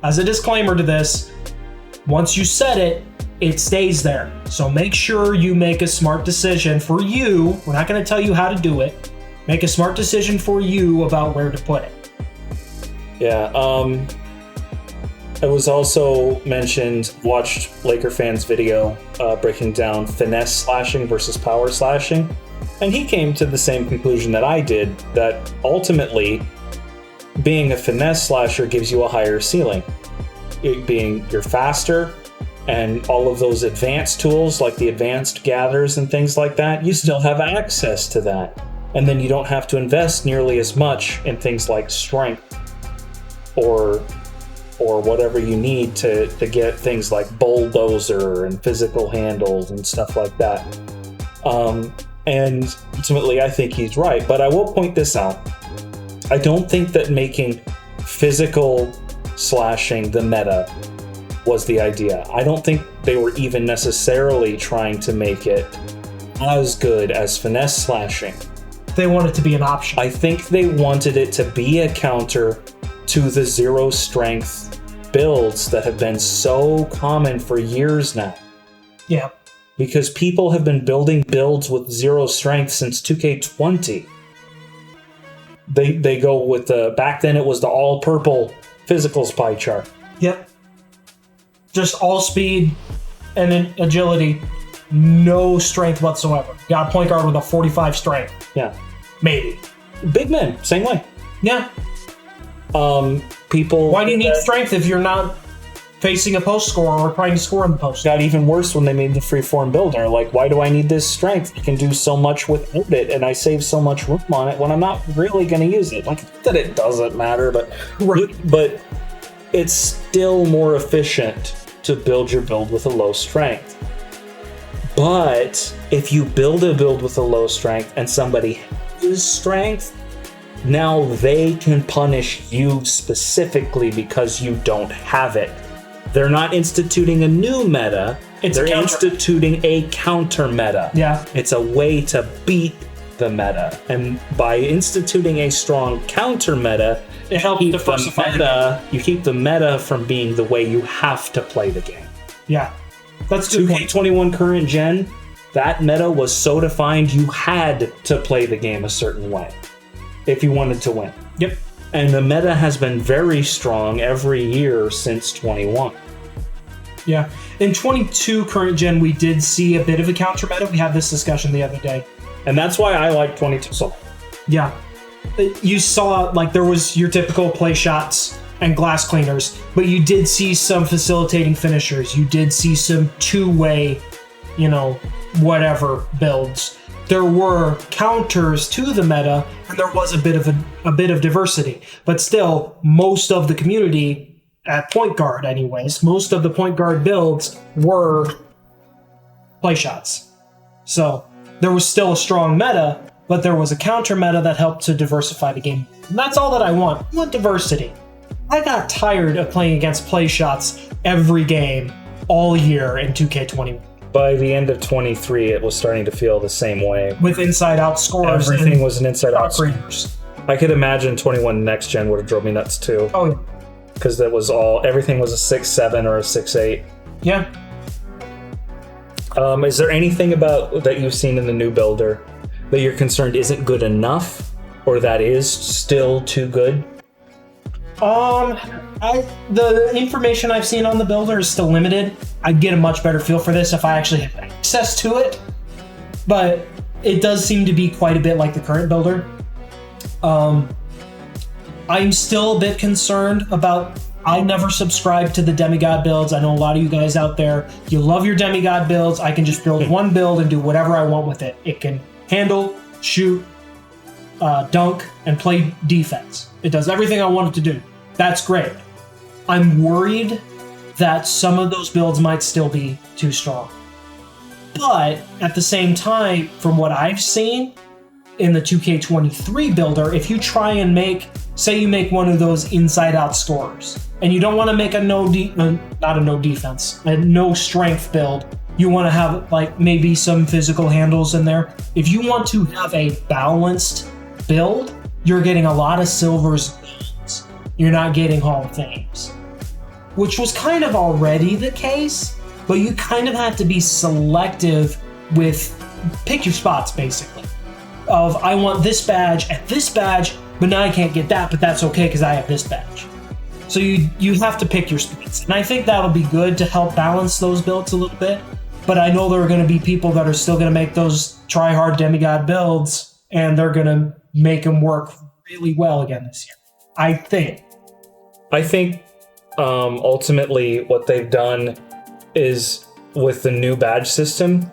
as a disclaimer to this, once you set it, it stays there. So make sure you make a smart decision for you. We're not going to tell you how to do it. Make a smart decision for you about where to put it. Yeah. It was also mentioned, watched Laker fans video breaking down finesse slashing versus power slashing. And he came to the same conclusion that I did, that ultimately being a finesse slasher gives you a higher ceiling. It being you're faster and all of those advanced tools like the advanced gathers and things like that, you still have access to that. And then you don't have to invest nearly as much in things like strength or whatever you need to get things like bulldozer and physical handles and stuff like that. And ultimately, I think he's right. But I will point this out. I don't think that making physical slashing the meta was the idea. I don't think they were even necessarily trying to make it as good as finesse slashing. They want it to be an option. I think they wanted it to be a counter to the zero strength builds that have been so common for years now. Yeah. Because people have been building builds with zero strength since 2K20. They go with back then it was the all purple physicals pie chart. Yep. Just all speed and then agility, no strength whatsoever. Got a point guard with a 45 strength. Yeah. Maybe. Big men, same way. Yeah. People. Why do you need strength if you're not facing a post scorer or trying to score in the post? Got even worse when they made the freeform builder. Like, why do I need this strength? I can do so much without it, and I save so much room on it when I'm not really going to use it. Like, that it doesn't matter, but it's still more efficient to build your build with a low strength. But if you build a build with a low strength and somebody has strength, now they can punish you specifically because you don't have it. They're not instituting a new meta. They're instituting a counter meta. Yeah. It's a way to beat the meta. And by instituting a strong counter meta, it helps diversify the meta. You keep the meta from being the way you have to play the game. Yeah. That's 2K21 current gen, that meta was so defined you had to play the game a certain way if you wanted to win. Yep. And the meta has been very strong every year since 21. Yeah. In 22 current gen, we did see a bit of a counter meta. We had this discussion the other day. And that's why I like 22 so. Yeah. You saw, like, there was your typical play shots and glass cleaners, but you did see some facilitating finishers. You did see some two-way, whatever builds. There were counters to the meta, and there was a bit of diversity. But still, most of the community at point guard, anyways, most of the point guard builds were play shots. So there was still a strong meta, but there was a counter meta that helped to diversify the game. And that's all that I want. I want diversity. I got tired of playing against play shots every game all year in 2K21. By the end of 23, it was starting to feel the same way. With inside-out scores. Everything was an inside-out score. I could imagine 21 next gen would have drove me nuts too. Oh, yeah. Because that was everything was a 6-7 or a 6-8. Yeah. Is there anything about that you've seen in the new builder that you're concerned isn't good enough, or that is still too good? The information I've seen on the builder is still limited. I'd get a much better feel for this if I actually have access to it. But it does seem to be quite a bit like the current builder. I'm still a bit concerned about... I never subscribe to the demigod builds. I know a lot of you guys out there, you love your demigod builds. I can just build one build and do whatever I want with it. It can handle, shoot, dunk, and play defense. It does everything I want it to do. That's great. I'm worried that some of those builds might still be too strong. But at the same time, from what I've seen in the 2K23 builder, if you try and say you make one of those inside-out scorers, and you don't want to make a no strength build, you want to have like maybe some physical handles in there. If you want to have a balanced build, you're getting a lot of silvers, golds. You're not getting Hall of Fames, which was kind of already the case, but you kind of have to be selective with pick your spots, basically. Of I want this badge at this badge, but now I can't get that, but that's okay because I have this badge. So you have to pick your spots. And I think that'll be good to help balance those builds a little bit. But I know there are going to be people that are still going to make those try-hard demigod builds, and they're going to make them work really well again this year. I think ultimately what they've done is with the new badge system,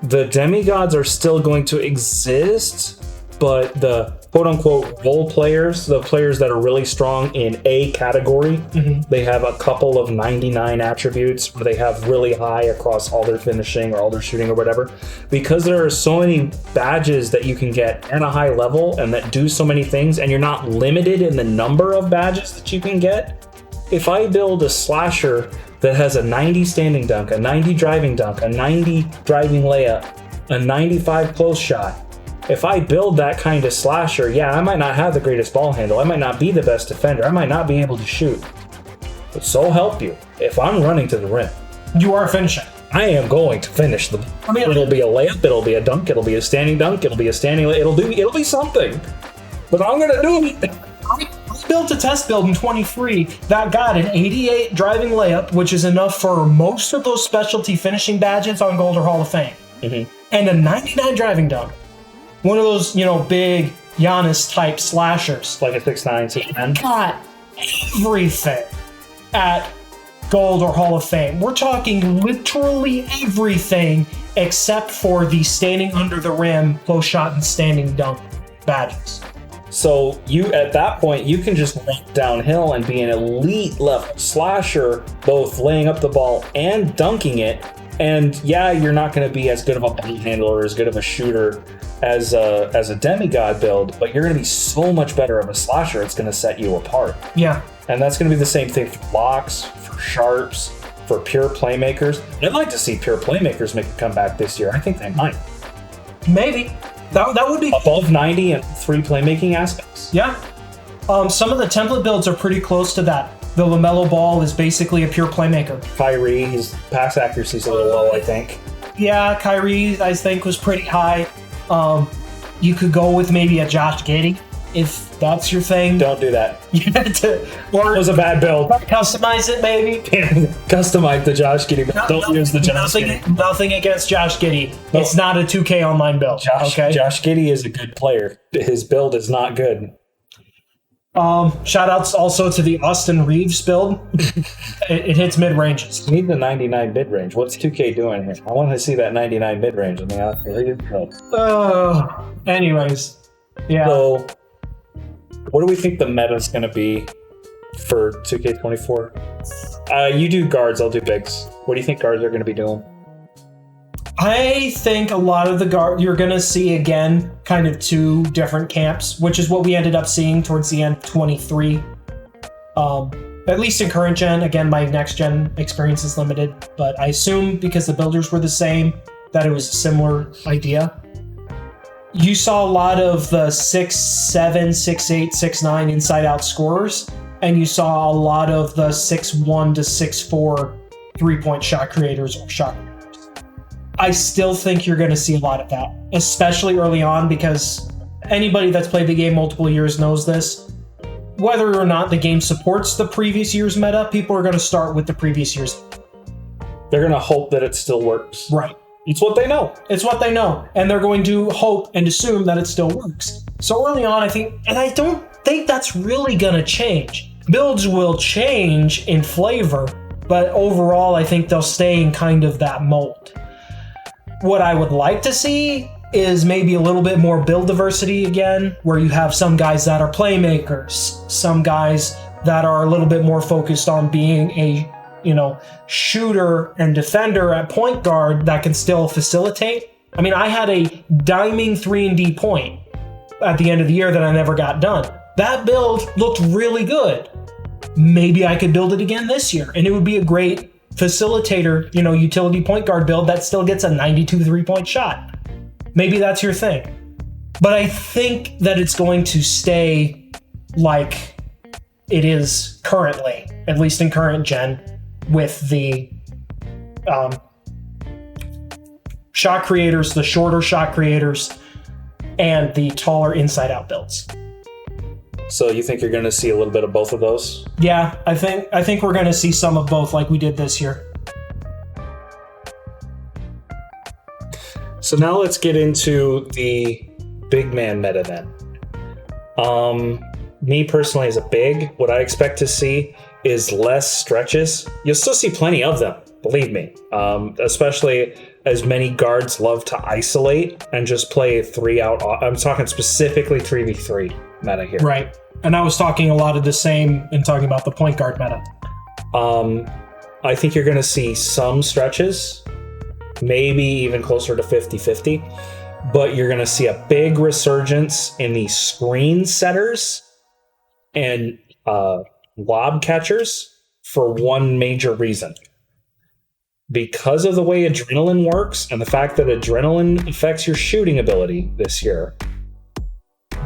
the demigods are still going to exist, but the quote-unquote role players, the players that are really strong in a category, they have a couple of 99 attributes where they have really high across all their finishing or all their shooting or whatever. Because there are so many badges that you can get at a high level and that do so many things, and you're not limited in the number of badges that you can get. If I build a slasher that has a 90 standing dunk, a 90 driving dunk, a 90 driving layup, a 95 close shot, if I build that kind of slasher, yeah, I might not have the greatest ball handle, I might not be the best defender, I might not be able to shoot. But so help you, if I'm running to the rim, you are finishing. I am going to finish them. I mean, it'll be a layup, it'll be a dunk, it'll be a standing dunk, it'll be a standing it'll be something. But I'm gonna do it. I built a test build in 23 that got an 88 driving layup, which is enough for most of those specialty finishing badges on Gold or Hall of Fame, and a 99 driving dunk. One of those, big Giannis type slashers. Like a 6'9", 6'10". Got everything at Gold or Hall of Fame. We're talking literally everything except for the standing under the rim, close shot, and standing dunk badges. So at that point, you can just walk downhill and be an elite level slasher, both laying up the ball and dunking it. And yeah, you're not going to be as good of a ball handler or as good of a shooter as a demigod build, but you're going to be so much better of a slasher. It's going to set you apart. Yeah. And that's going to be the same thing for blocks, for sharps, for pure playmakers. I'd like to see pure playmakers make a comeback this year. I think they might. Maybe. That would be above 90 and 3 playmaking aspects. Yeah. Some of the template builds are pretty close to that. The LaMelo Ball is basically a pure playmaker. Kyrie, his pass accuracy is a little low, I think. Yeah, Kyrie, I think, was pretty high. You could go with maybe a Josh Giddey, if that's your thing. Don't do that. Or it was a bad build. Customize it, maybe. Customize the Josh Giddey. Don't use the Josh Giddey. Nothing against Josh Giddey. No. It's not a 2K online build. Josh Giddey is a good player. His build is not good. Shout outs also to the Austin Reeves build. it hits mid ranges. You need the 99 mid range. What's 2K doing here? I want to see that 99 mid range in the Austin Reeves build. Anyways, yeah. So, what do we think the meta is going to be for 2K24? You do guards, I'll do bigs. What do you think guards are going to be doing? I think a lot of the guard you're going to see again kind of 2 different camps, which is what we ended up seeing towards the end of 23. At least in current gen. Again, my next gen experience is limited, but I assume because the builders were the same that it was a similar idea. You saw a lot of the 6'7", 6'8", 6'9" inside out scorers, and you saw a lot of the 6'1" to 6'4" 3-point shot creators or shot creators. I still think you're going to see a lot of that, especially early on, because anybody that's played the game multiple years knows this. Whether or not the game supports the previous year's meta, people are going to start with the previous year's. They're going to hope that it still works. Right. It's what they know. It's what they know. And they're going to hope and assume that it still works. So early on, I think, and I don't think that's really going to change. Builds will change in flavor, but overall, I think they'll stay in kind of that mold. What I would like to see is maybe a little bit more build diversity again, where you have some guys that are playmakers, some guys that are a little bit more focused on being a, shooter and defender at point guard that can still facilitate. I mean, I had a diming 3-and-D point at the end of the year that I never got done. That build looked really good. Maybe I could build it again this year, and it would be a great facilitator, utility point guard build that still gets a 92 3-point shot. Maybe that's your thing. But I think that it's going to stay like it is currently, at least in current gen, with the shot creators, the shorter shot creators, and the taller inside out builds. So you think you're going to see a little bit of both of those? Yeah, I think we're going to see some of both like we did this year. So now let's get into the big man meta then. Me personally as a big, what I expect to see is less stretches. You'll still see plenty of them, believe me. Especially as many guards love to isolate and just play 3-out. I'm talking specifically 3v3 meta here. Right. And I was talking a lot of the same in talking about the point guard meta. I think you're going to see some stretches, maybe even closer to 50-50, but you're going to see a big resurgence in the screen setters and lob catchers for one major reason. Because of the way adrenaline works and the fact that adrenaline affects your shooting ability this year,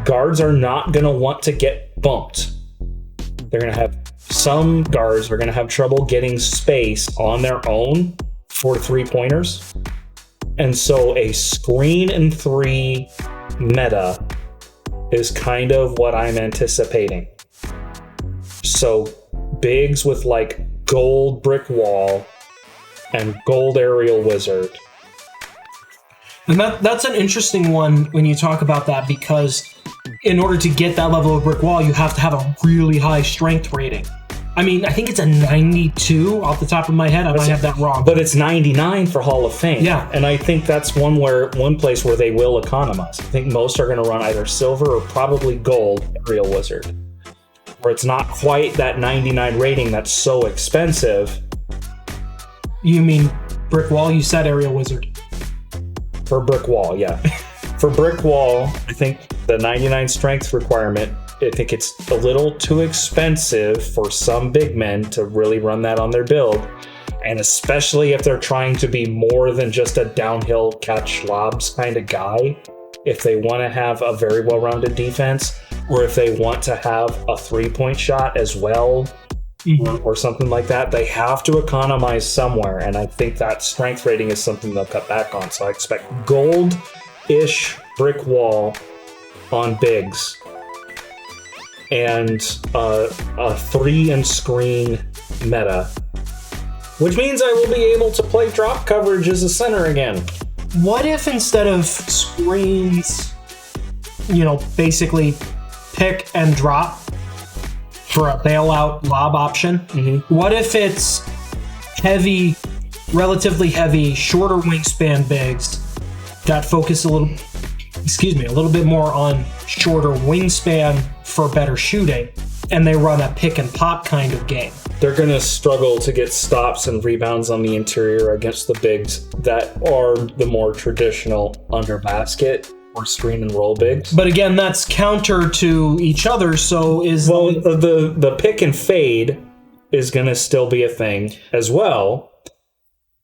guards are not going to want to get bumped. They're going to have some guards are going to have trouble getting space on their own for 3-pointers. And so a screen and 3 meta is kind of what I'm anticipating. So bigs with like gold brick wall and gold aerial wizard. And that's an interesting one when you talk about that, because in order to get that level of brick wall, you have to have a really high strength rating. I mean, I think it's a 92 off the top of my head. I might have that wrong. But it's 99 for Hall of Fame. Yeah. And I think that's one place where they will economize. I think most are going to run either silver or probably gold aerial wizard, where it's not quite that 99 rating that's so expensive. You mean brick wall? You said aerial wizard. For brick wall, yeah. For brick wall, I think the 99 strength requirement, I think it's a little too expensive for some big men to really run that on their build. And especially if they're trying to be more than just a downhill catch lobs kind of guy. If they want to have a very well-rounded defense, or if they want to have a 3-point shot as well, or something like that, they have to economize somewhere. And I think that strength rating is something they'll cut back on. So I expect gold-ish brick wall on bigs, and a 3 and screen meta, which means I will be able to play drop coverage as a center again. What if instead of screens, basically pick and drop for a bailout lob option? What if it's relatively heavy, shorter wingspan bigs that focus a little bit more on shorter wingspan for better shooting, and they run a pick and pop kind of game? They're going to struggle to get stops and rebounds on the interior against the bigs that are the more traditional under basket or screen and roll bigs. But again, that's counter to each other, so the pick and fade is going to still be a thing as well.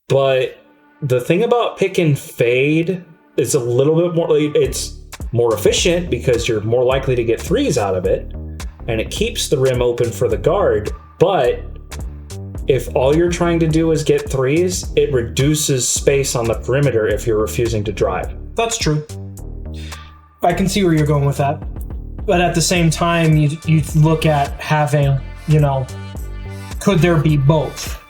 But the thing about pick and fade is a little bit more, it's more efficient because you're more likely to get threes out of it, and it keeps the rim open for the guard. But if all you're trying to do is get threes, it reduces space on the perimeter if you're refusing to drive. That's true. I can see where you're going with that. But at the same time, you look at having, could there be both?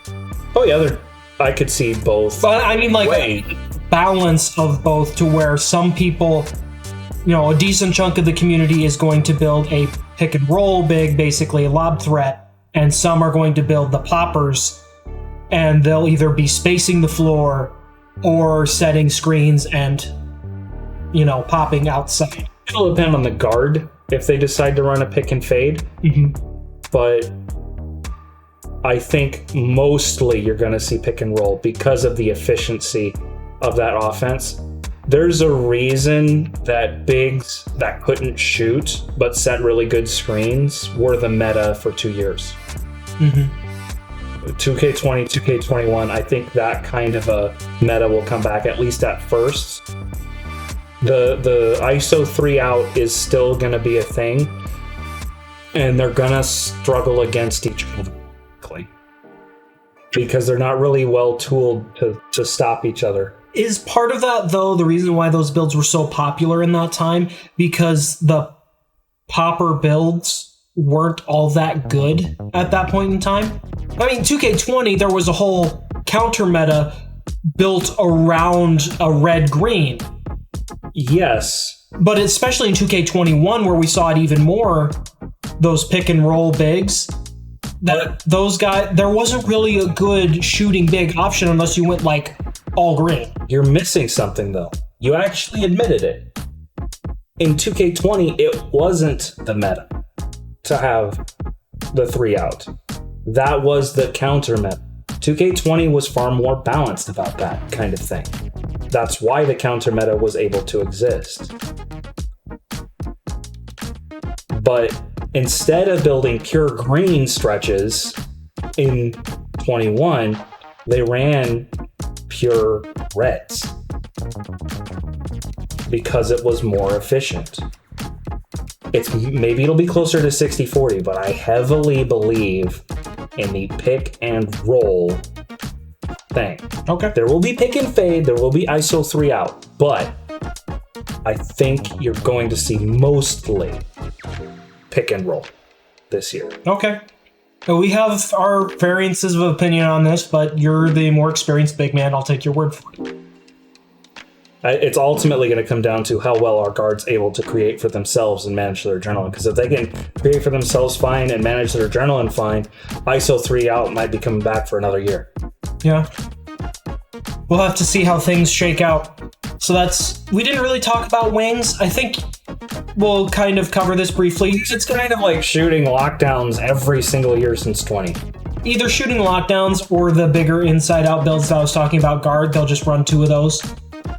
Oh yeah, I could see both. But I mean, balance of both, to where some people, a decent chunk of the community is going to build a pick and roll big, basically a lob threat, and some are going to build the poppers, and they'll either be spacing the floor or setting screens and, popping outside. It'll depend on the guard if they decide to run a pick and fade. But I think mostly you're going to see pick and roll because of the efficiency of that offense. There's a reason that bigs that couldn't shoot but set really good screens were the meta for 2 years. 2K20, 2K21, I think that kind of a meta will come back, at least at first. The ISO 3 out is still going to be a thing, and they're going to struggle against each other because they're not really well tooled to stop each other. Is part of that, though, the reason why those builds were so popular in that time? Because the popper builds weren't all that good at that point in time? I mean, 2K20, there was a whole counter meta built around a red-green. Yes. But especially in 2K21, where we saw it even more, those pick-and-roll bigs, those guys, there wasn't really a good shooting big option unless you went, all green. You're missing something, though. You actually admitted it. In 2K20, it wasn't the meta to have the 3 out. That was the counter meta. 2K20 was far more balanced about that kind of thing. That's why the counter meta was able to exist. But instead of building pure green stretches in 21, they ran pure reds because it was more efficient. Maybe it'll be closer to 60-40, but I heavily believe in the pick and roll thing. Okay. There will be pick and fade, there will be ISO 3 out, but I think you're going to see mostly pick and roll this year. Okay. We have our variances of opinion on this, but you're the more experienced big man. I'll take your word for it. It's ultimately going to come down to how well are guards able to create for themselves and manage their adrenaline. Because if they can create for themselves fine and manage their adrenaline fine, ISO 3 out might be coming back for another year. Yeah. We'll have to see how things shake out. So we didn't really talk about wings. I think we'll kind of cover this briefly. It's kind of like shooting lockdowns every single year since 20. Either shooting lockdowns or the bigger inside-out builds that I was talking about guard. They'll just run 2 of those.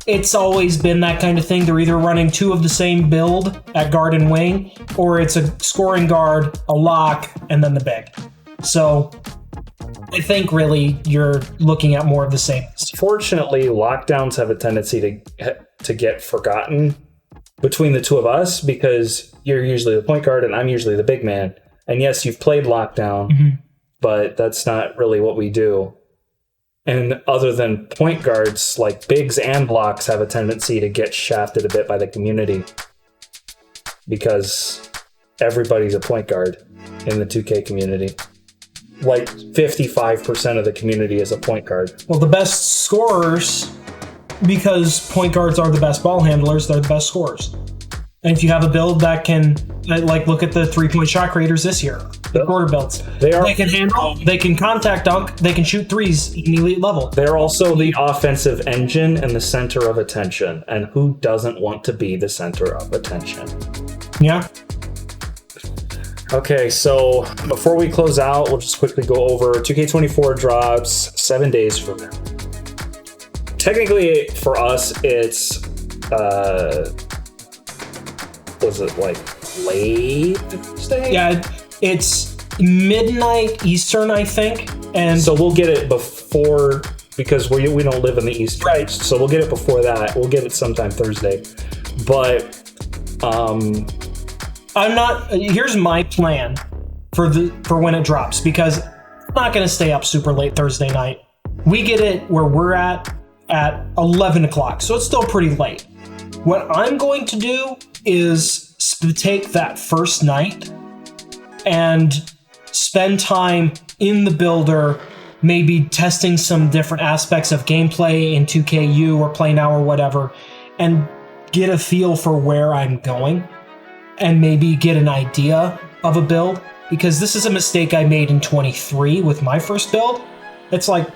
it's always been that kind of thing. They're either running two of the same build at guard and wing, or it's a scoring guard, a lock, and then the big. So I think really you're looking at more of the same. Fortunately, lockdowns have a tendency to get forgotten between the two of us because you're usually the point guard and I'm usually the big man. And yes, you've played lockdown, but that's not really what we do. And other than point guards, like bigs and blocks have a tendency to get shafted a bit by the community because everybody's a point guard in the 2K community. Like 55% of the community is a point guard. Well, the best scorers, because point guards are the best ball handlers, they're the best scorers. And if you have a build that can, like, look at the 3-point shot creators this year, the quarter builds. They can handle, they can contact dunk, they can shoot threes at an elite level. They're also the offensive engine and the center of attention. And who doesn't want to be the center of attention? Yeah. Okay, so before we close out, we'll just quickly go over 2K24 drops 7 days from now. Technically, for us, it's was it like late Thursday? Yeah, it's midnight Eastern, I think. And so we'll get it before, because we don't live in the East Coast, so we'll get it before that. We'll get it sometime Thursday. But I'm not. Here's my plan for when it drops, because I'm not going to stay up super late Thursday night. We get it where we're at 11 o'clock, so it's still pretty late. What I'm going to do is take that first night and spend time in the builder, maybe testing some different aspects of gameplay in 2KU or Play Now or whatever, and get a feel for where I'm going and maybe get an idea of a build, because this is a mistake I made in 23 with my first build. It's like,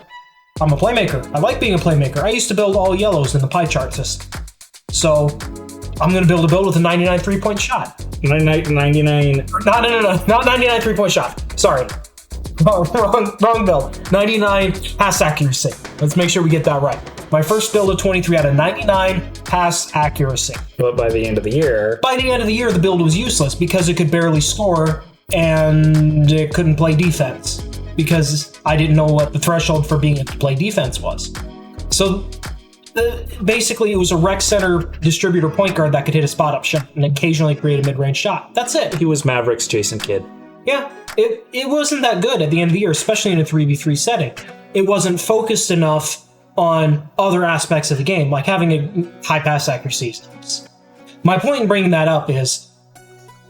I'm a playmaker. I like being a playmaker. I used to build all yellows in the pie chart system. So I'm going to build a build with a 99 3-point shot. 99. No, not 99 3-point shot. Sorry. Wrong build. 99 pass accuracy. Let's make sure we get that right. My first build of 23 had a 99 pass accuracy. But by the end of the year... the build was useless because it could barely score and it couldn't play defense because I didn't know what the threshold for being able to play defense was. So basically, it was a rec center distributor point guard that could hit a spot-up shot and occasionally create a mid-range shot. That's it. He was Mavericks Jason Kidd. Yeah, it wasn't that good at the end of the year, especially in a 3v3 setting. It wasn't focused enough on other aspects of the game, like having a high pass accuracy. My point in bringing that up is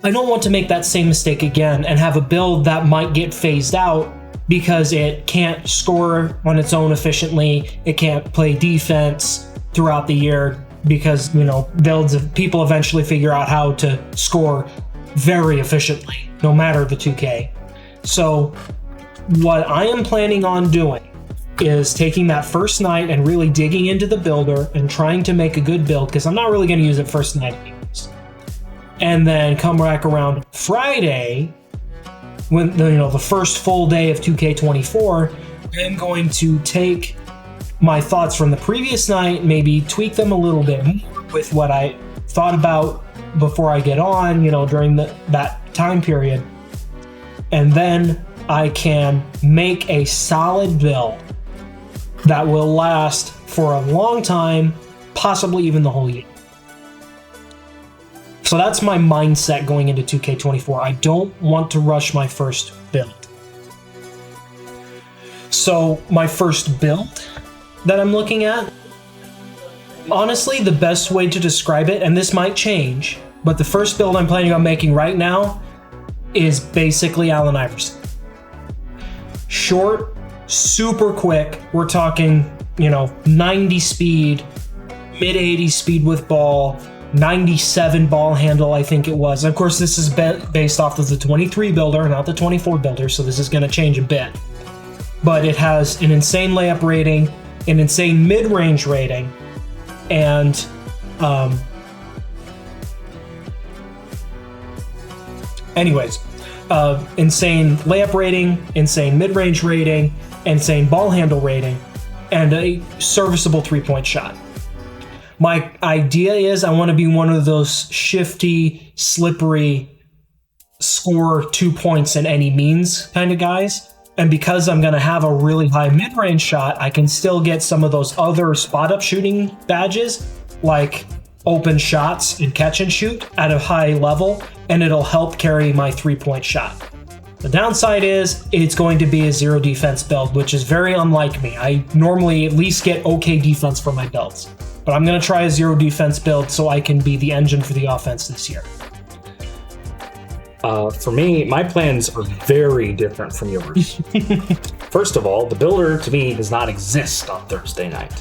I don't want to make that same mistake again and have a build that might get phased out because it can't score on its own efficiently, it can't play defense throughout the year because, people eventually figure out how to score very efficiently, no matter the 2K. So what I am planning on doing is taking that first night and really digging into the builder and trying to make a good build, because I'm not really going to use it first night anyways. And then come back around Friday, when the first full day of 2K24, I'm going to take my thoughts from the previous night, maybe tweak them a little bit more with what I thought about before I get on, during that time period. And then I can make a solid build that will last for a long time, possibly even the whole year. So that's my mindset going into 2K24. I don't want to rush my first build. So my first build that I'm looking at, honestly, the best way to describe it, and this might change, but the first build I'm planning on making right now is basically Allen Iverson. Short, super quick. We're talking, 90 speed, mid 80s speed with ball, 97 ball handle, I think it was. Of course, this is based off of the 23 builder, not the 24 builder, so this is going to change a bit. But it has an insane layup rating, an insane mid-range rating, and insane layup rating, insane mid-range rating, insane ball handle rating, and a serviceable 3-point shot. My idea is I want to be one of those shifty, slippery, score 2 points in any means kind of guys. And because I'm going to have a really high mid-range shot, I can still get some of those other spot-up shooting badges, like open shots and catch and shoot at a high level, and it'll help carry my 3-point shot. The downside is it's going to be a zero defense build, which is very unlike me. I normally at least get okay defense for my builds, but I'm going to try a zero defense build so I can be the engine for the offense this year. For me, my plans are very different from yours. First of all, the builder to me does not exist on Thursday night.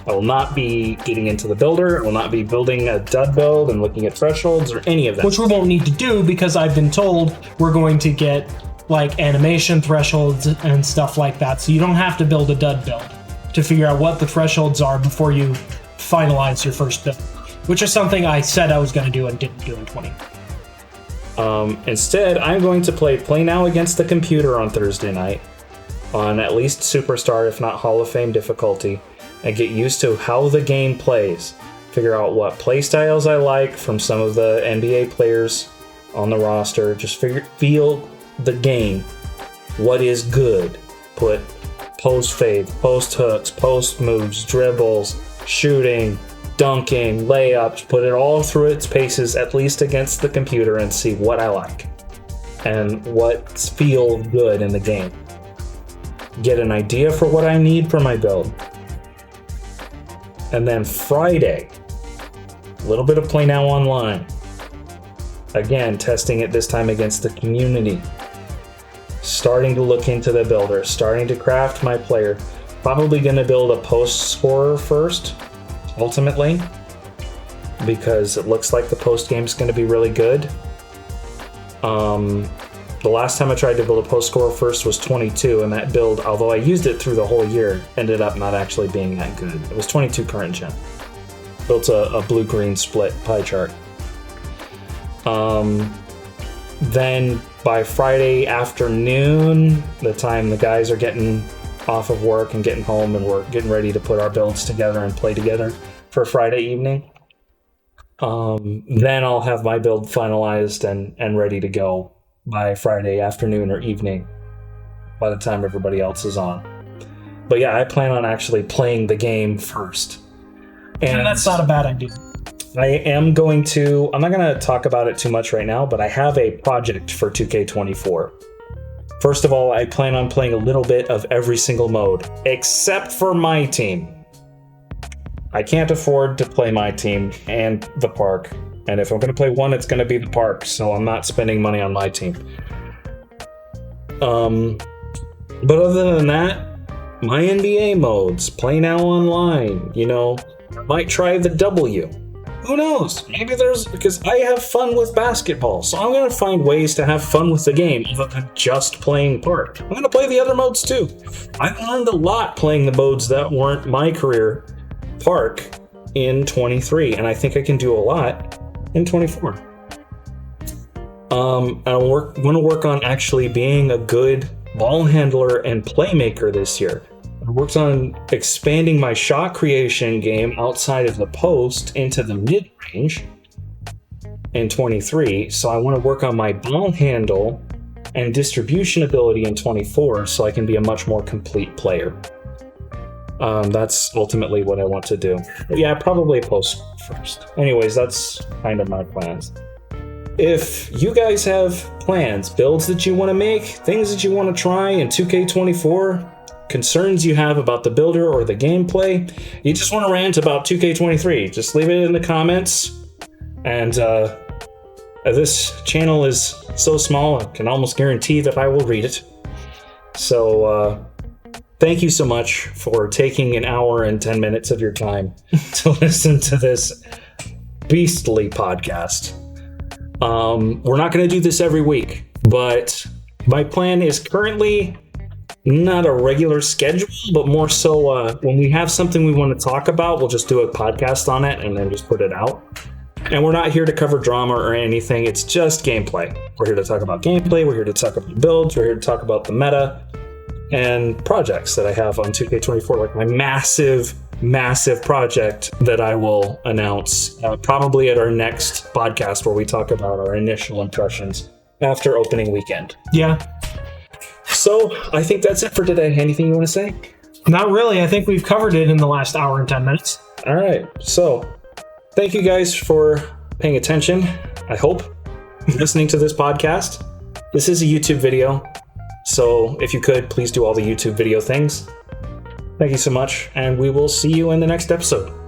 I will not be getting into the builder. I will not be building a dud build and looking at thresholds or any of that. Which we won't need to do because I've been told we're going to get like animation thresholds and stuff like that. So you don't have to build a dud build to figure out what the thresholds are before you finalize your first build, which is something I said I was going to do and didn't do in 20. Instead, I'm going to play now against the computer on Thursday night on at least Superstar, if not Hall of Fame difficulty, and get used to how the game plays. Figure out what play styles I like from some of the NBA players on the roster. Just feel the game. What is good? Put post fades, post hooks, post moves, dribbles, shooting, dunking, layups, put it all through its paces, at least against the computer, and see what I like and what feels good in the game. Get an idea for what I need for my build. And then Friday, a little bit of Play Now Online. Again, testing it this time against the community. Starting to look into the builder, starting to craft my player. Probably going to build a post scorer first, ultimately, because it looks like the post game is going to be really good. The last time I tried to build a post scorer first was 22, and that build, although I used it through the whole year, ended up not actually being that good. It was 22 current gen. Built a blue-green split pie chart. Then by Friday afternoon, the time the guys are getting off of work and getting home, and we're getting ready to put our builds together and play together for Friday evening, then I'll have my build finalized and ready to go by Friday afternoon or evening by the time everybody else is on. But yeah, I plan on actually playing the game first. And that's not a bad idea. I'm not going to talk about it too much right now, but I have a project for 2K24. First of all, I plan on playing a little bit of every single mode, except for my team. I can't afford to play my team and the park. And if I'm going to play one, it's going to be the park, so I'm not spending money on my team. But other than that, my NBA modes, Play Now Online, I might try the W. Who knows? Maybe because I have fun with basketball, so I'm going to find ways to have fun with the game other than just playing park. I'm going to play the other modes too. I learned a lot playing the modes that weren't my career park in 23, and I think I can do a lot in 24. I want to work on actually being a good ball handler and playmaker this year. I worked on expanding my shot creation game outside of the post into the mid-range in 23, so I want to work on my ball handle and distribution ability in 24 so I can be a much more complete player. That's ultimately what I want to do. But yeah, probably post first. Anyways, that's kind of my plans. If you guys have plans, builds that you want to make, things that you want to try in 2K24, concerns you have about the builder or the gameplay, you just want to rant about 2K23, just leave it in the comments. And this channel is so small, I can almost guarantee that I will read it. So thank you so much for taking an hour and 10 minutes of your time to listen to this beastly podcast. We're not going to do this every week, but my plan is currently not a regular schedule, but more so when we have something we want to talk about, we'll just do a podcast on it and then just put it out. And we're not here to cover drama or anything. It's just gameplay. We're here to talk about gameplay. We're here to talk about builds. We're here to talk about the meta and projects that I have on 2K24, like my massive massive project that I will announce probably at our next podcast where we talk about our initial impressions after opening weekend. Yeah. So I think that's it for today. Anything you want to say? Not really. I think we've covered it in the last hour and 10 minutes. All right. So thank you guys for paying attention. I hope listening to this podcast. This is a YouTube video. So if you could, please do all the YouTube video things. Thank you so much, and we will see you in the next episode.